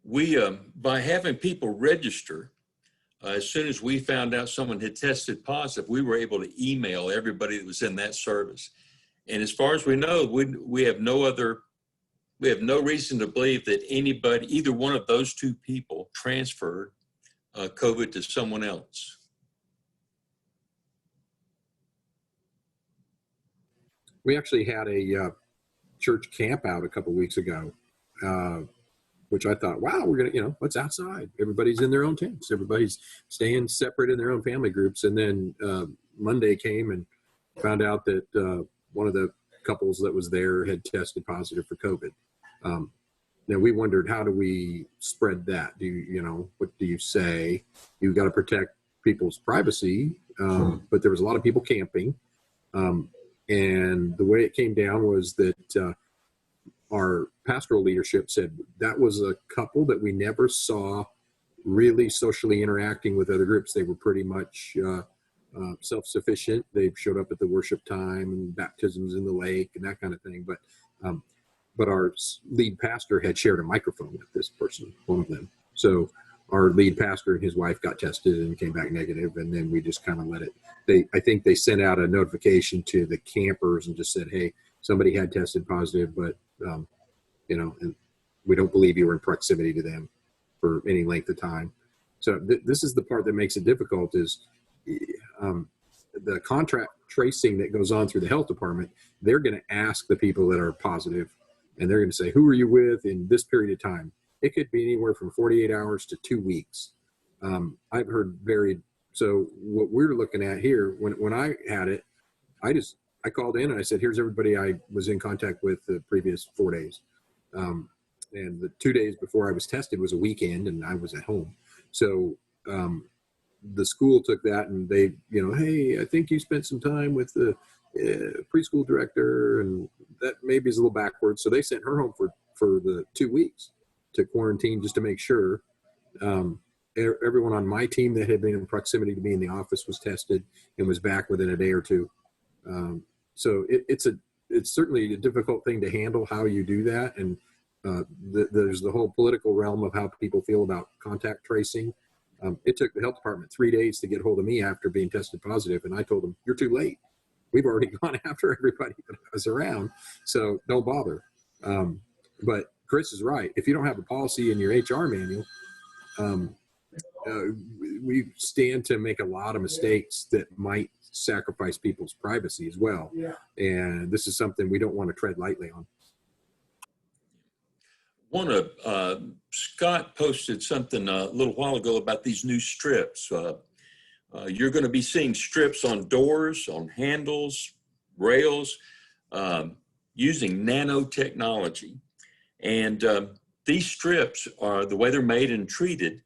We, by having people register, as soon as we found out someone had tested positive, we were able to email everybody that was in that service. And as far as we know, we have no reason to believe that anybody, either one of those 2 people, transferred COVID to someone else. We actually had a church camp out a couple weeks ago, which I thought, wow, we're going to, it's outside. Everybody's in their own tents. Everybody's staying separate in their own family groups. And then Monday came and found out that one of the couples that was there had tested positive for COVID. Now we wondered, how do we spread that? What do you say? You've got to protect people's privacy, but there was a lot of people camping. And the way it came down was that our pastoral leadership said that was a couple that we never saw really socially interacting with other groups. They were pretty much self-sufficient. They showed up at the worship time and baptisms in the lake and that kind of thing. But our lead pastor had shared a microphone with this person, one of them. So our lead pastor and his wife got tested and came back negative, and then we just kind of let it. I think they sent out a notification to the campers and just said, hey, somebody had tested positive, but and we don't believe you were in proximity to them for any length of time. So this is the part that makes it difficult, is the contract tracing that goes on through the health department. They're going to ask the people that are positive, and they're going to say, who are you with in this period of time? It could be anywhere from 48 hours to 2 weeks. I've heard varied. So what we're looking at here, when I had it, I called in and I said, here's everybody I was in contact with the previous 4 days. And the 2 days before I was tested was a weekend, and I was at home. So the school took that, and they, hey, I think you spent some time with the preschool director, and that maybe is a little backwards. So they sent her home for the 2 weeks to quarantine, just to make sure. Everyone on my team that had been in proximity to me in the office was tested and was back within a day or 2. So it's certainly a difficult thing to handle, how you do that. And there's the whole political realm of how people feel about contact tracing. It took the health department 3 days to get hold of me after being tested positive. And I told them, you're too late. We've already gone after everybody that was around. So don't bother. But Chris is right. If you don't have a policy in your HR manual, we stand to make a lot of mistakes that might sacrifice people's privacy as well. Yeah. And this is something we don't want to tread lightly on. Scott posted something a little while ago about these new strips. You're going to be seeing strips on doors, on handles, rails, using nanotechnology. And these strips are, the way they're made and treated,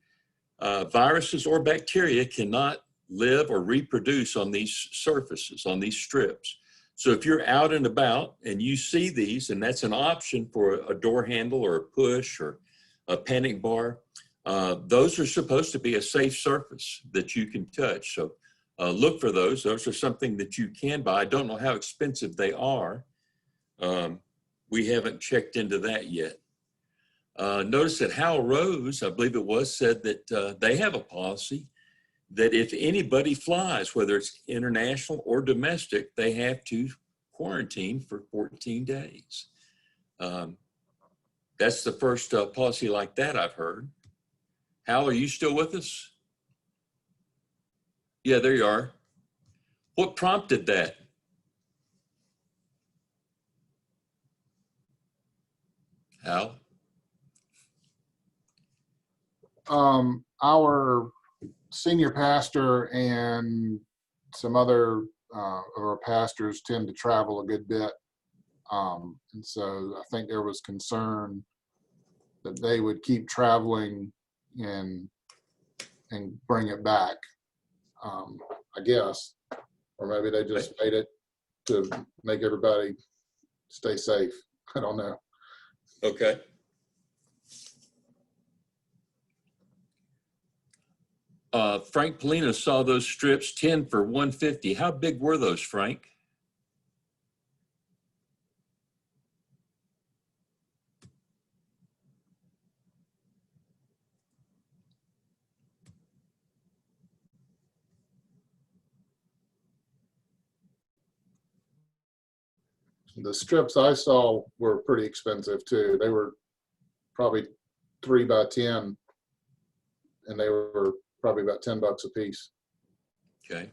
viruses or bacteria cannot live or reproduce on these surfaces, on these strips. So if you're out and about and you see these, and that's an option for a door handle or a push or a panic bar, those are supposed to be a safe surface that you can touch. So look for those. Those are something that you can buy. I don't know how expensive they are. We haven't checked into that yet. Notice that Hal Rose, I believe it was, said that they have a policy that if anybody flies, whether it's international or domestic, they have to quarantine for 14 days. That's the first policy like that I've heard. Hal, are you still with us? Yeah, there you are. What prompted that? Hal? Our senior pastor and some other of our pastors tend to travel a good bit. And so I think there was concern that they would keep traveling and bring it back, I guess. Or maybe they just made it to make everybody stay safe. I don't know. Okay. Frank Polino saw those strips, 10 for $150. How big were those, Frank? The strips I saw were pretty expensive too. They were probably 3 by 10, and they were probably about $10 a piece. Okay.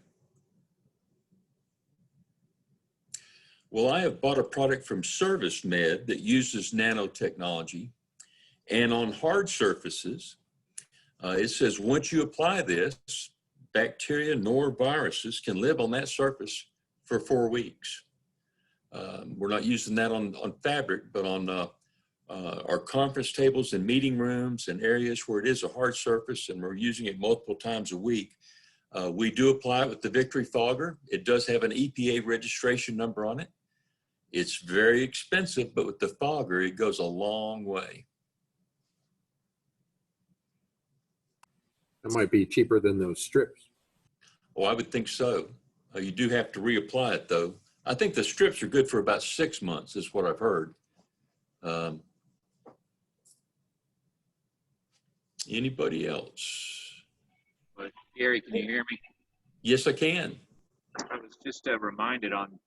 Well, I have bought a product from ServiceMed that uses nanotechnology, and on hard surfaces, it says once you apply this, bacteria nor viruses can live on that surface for 4 weeks. We're not using that on fabric, but on our conference tables and meeting rooms and areas where it is a hard surface, and we're using it multiple times a week. We do apply it with the Victory Fogger. It does have an EPA registration number on it. It's very expensive, but with the fogger, it goes a long way. That might be cheaper than those strips. Oh, I would think so. You do have to reapply it though. I think the strips are good for about 6 months is what I've heard. Anybody else? But Gary, can you hear me? Yes, I can. I was just reminded on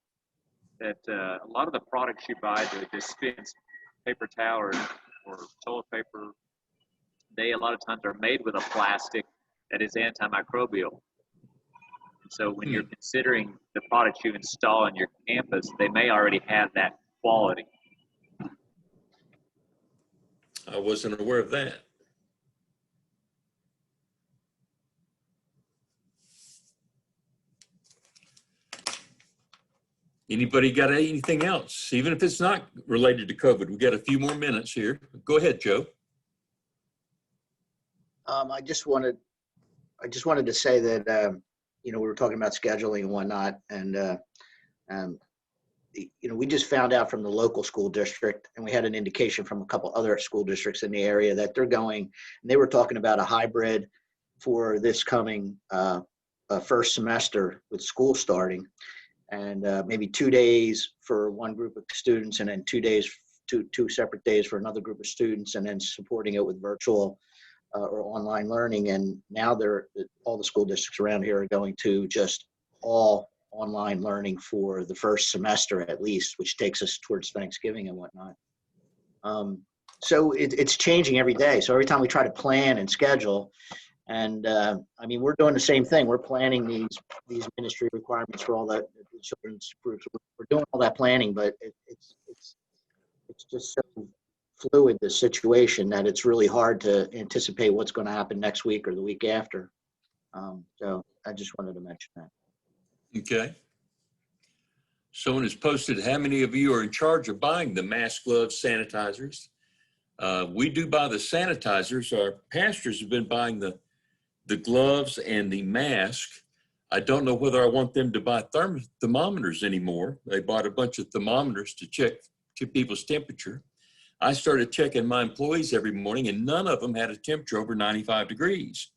that a lot of the products you buy to dispense paper towel or toilet paper, they a lot of times are made with a plastic that is antimicrobial. And so when you're considering the products you install on your campus, they may already have that quality. I wasn't aware of that. Anybody got anything else? Even if it's not related to COVID, we got a few more minutes here. Go ahead, Joe. I just wanted to say that we were talking about scheduling and whatnot, and we just found out from the local school district, and we had an indication from a couple other school districts in the area that they're going, and they were talking about a hybrid for this coming first semester with school starting, and maybe 2 days for one group of students, and then 2 days, two separate days for another group of students, and then supporting it with virtual or online learning. And now all the school districts around here are going to just all online learning for the first semester at least, which takes us towards Thanksgiving and whatnot. So it's changing every day. So every time we try to plan and schedule, and I mean, we're doing the same thing. We're planning these ministry requirements for all the children's groups. We're doing all that planning, but it's just so fluid, the situation, that it's really hard to anticipate what's going to happen next week or the week after. So I just wanted to mention that. Okay. Someone has posted, how many of you are in charge of buying the mask, gloves, sanitizers? We do buy the sanitizers. Our pastors have been buying the gloves and the mask. I don't know whether I want them to buy thermometers anymore. They bought a bunch of thermometers to check people's temperature. I started checking my employees every morning, and none of them had a temperature over 95 degrees.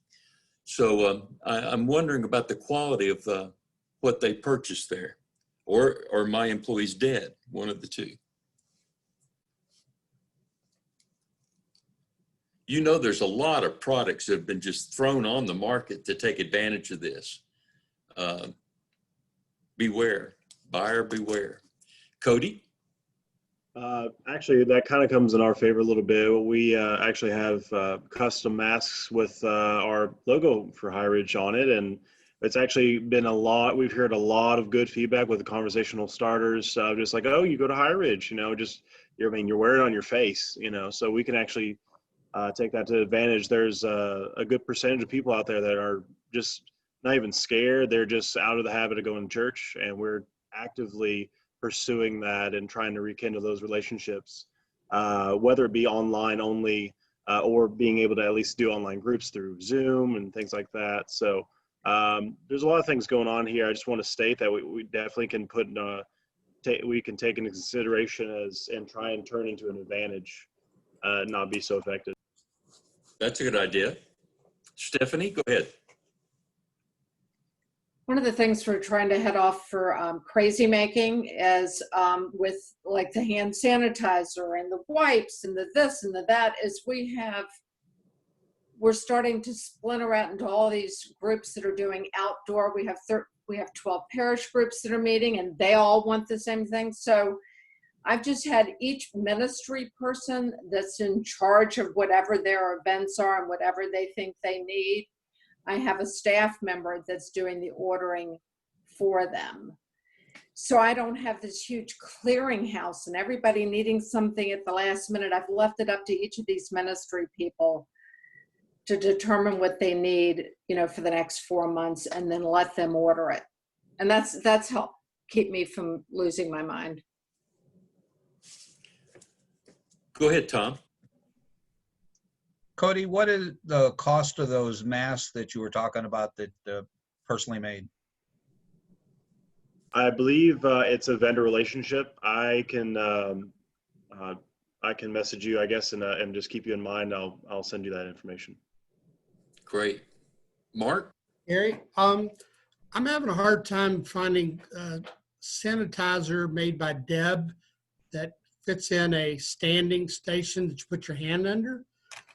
So I'm wondering about the quality of what they purchased there, or my employees dead, one of the two. You know, there's a lot of products that have been just thrown on the market to take advantage of this. Beware, buyer beware. Cody? Actually, that kind of comes in our favor a little bit. We actually have custom masks with our logo for High Ridge on it, and it's actually been a lot. We've heard a lot of good feedback with the conversational starters. Just like, oh, you go to High Ridge, you know, I mean, you're wearing it on your face, you know, so we can actually take that to advantage. There's a good percentage of people out there that are just not even scared. They're just out of the habit of going to church, and we're actively pursuing that and trying to rekindle those relationships, whether it be online only or being able to at least do online groups through Zoom and things like that. So there's a lot of things going on here. I just want to state that we definitely can put we can take into consideration and try and turn into an advantage, not be so effective. That's a good idea. Stephanie, go ahead. One of the things we're trying to head off for crazy making is with like the hand sanitizer and the wipes and the this and the that is we're starting to splinter out into all these groups that are doing outdoor. We have 12 parish groups that are meeting, and they all want the same thing. So I've just had each ministry person that's in charge of whatever their events are and whatever they think they need. I have a staff member that's doing the ordering for them. So I don't have this huge clearinghouse and everybody needing something at the last minute. I've left it up to each of these ministry people to determine what they need, you know, for the next 4 months, and then let them order it. And that's helped keep me from losing my mind. Go ahead, Tom. Cody, what is the cost of those masks that you were talking about that personally made? I believe it's a vendor relationship. I can message you, I guess, and just keep you in mind. I'll send you that information. Great. Mark? Gary, I'm having a hard time finding sanitizer made by Deb that fits in a standing station that you put your hand under.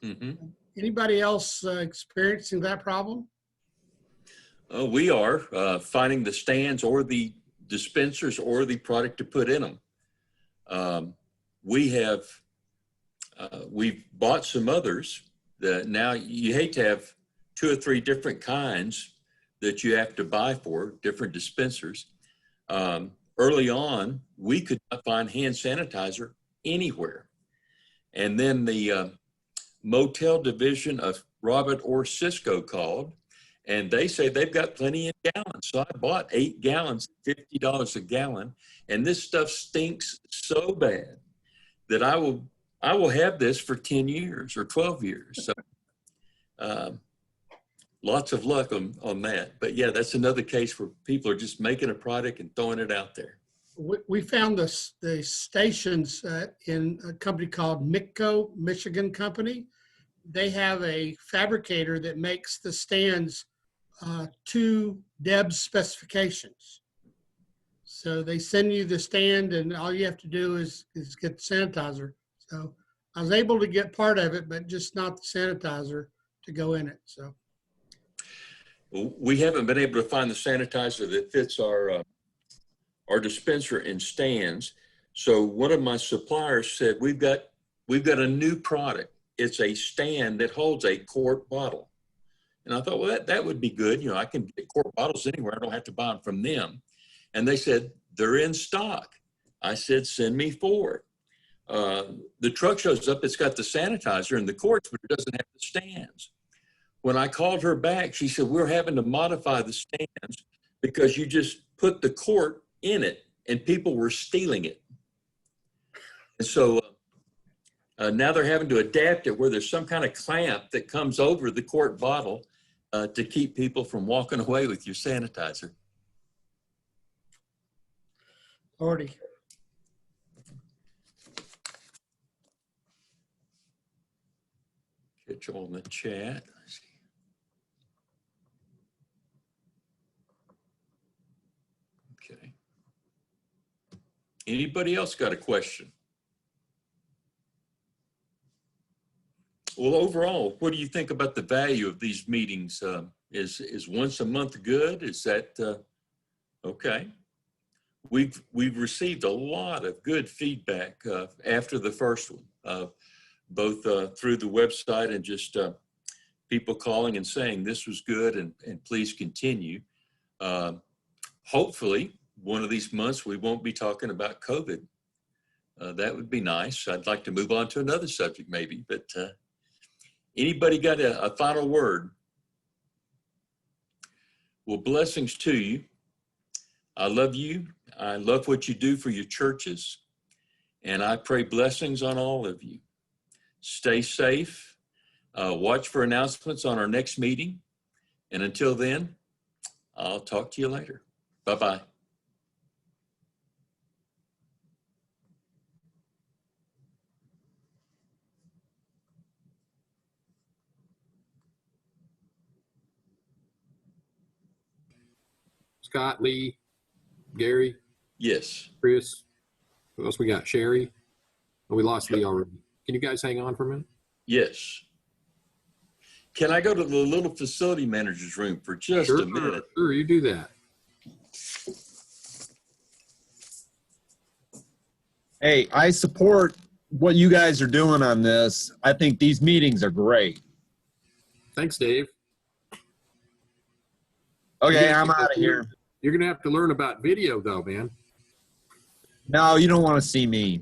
Mm-hmm. Anybody else experiencing that problem? We are finding the stands or the dispensers or the product to put in them. We've bought some others that now you hate to have 2 or 3 different kinds that you have to buy for different dispensers. Early on, we could not find hand sanitizer anywhere. And then the motel division of Robert Orr Cisco called, and they say they've got plenty in gallons. So I bought 8 gallons, $50 a gallon, and this stuff stinks so bad that I will have this for 10 years or 12 years. So lots of luck on that. But yeah, that's another case where people are just making a product and throwing it out there. We found the stations in a company called Mitco, Michigan company. They have a fabricator that makes the stands to Deb's specifications. So they send you the stand, and all you have to do is get the sanitizer. So I was able to get part of it, but just not the sanitizer to go in it. So we haven't been able to find the sanitizer that fits our dispenser and stands. So one of my suppliers said, we've got a new product. It's a stand that holds a quart bottle. And I thought, well, that would be good. You know, I can get quart bottles anywhere. I don't have to buy them from them. And they said, they're in stock. I said, send me 4. The truck shows up, it's got the sanitizer and the quarts, but it doesn't have the stands. When I called her back, she said, we're having to modify the stands because you just put the quart in it and people were stealing it. And so now they're having to adapt it where there's some kind of clamp that comes over the quart bottle to keep people from walking away with your sanitizer. Already. Catch on the chat. Anybody else got a question? Well, overall, what do you think about the value of these meetings? Is once a month good? Is that okay? We've received a lot of good feedback after the first one, both through the website and just people calling and saying this was good and please continue. Hopefully, one of these months we won't be talking about COVID. That would be nice. I'd like to move on to another subject maybe, but anybody got a final word? Well, blessings to you. I love you. I love what you do for your churches. And I pray blessings on all of you. Stay safe. Watch for announcements on our next meeting. And until then, I'll talk to you later. Bye-bye. Scott, Lee, Gary. Yes. Chris. Who else we got? Sherry. Oh, we lost Lee already. Can you guys hang on for a minute? Yes. Can I go to the little facility manager's room for just a minute? Sure, you do that. Hey, I support what you guys are doing on this. I think these meetings are great. Thanks, Dave. Okay, I'm out of here. You're going to have to learn about video, though, man. No, you don't want to see me.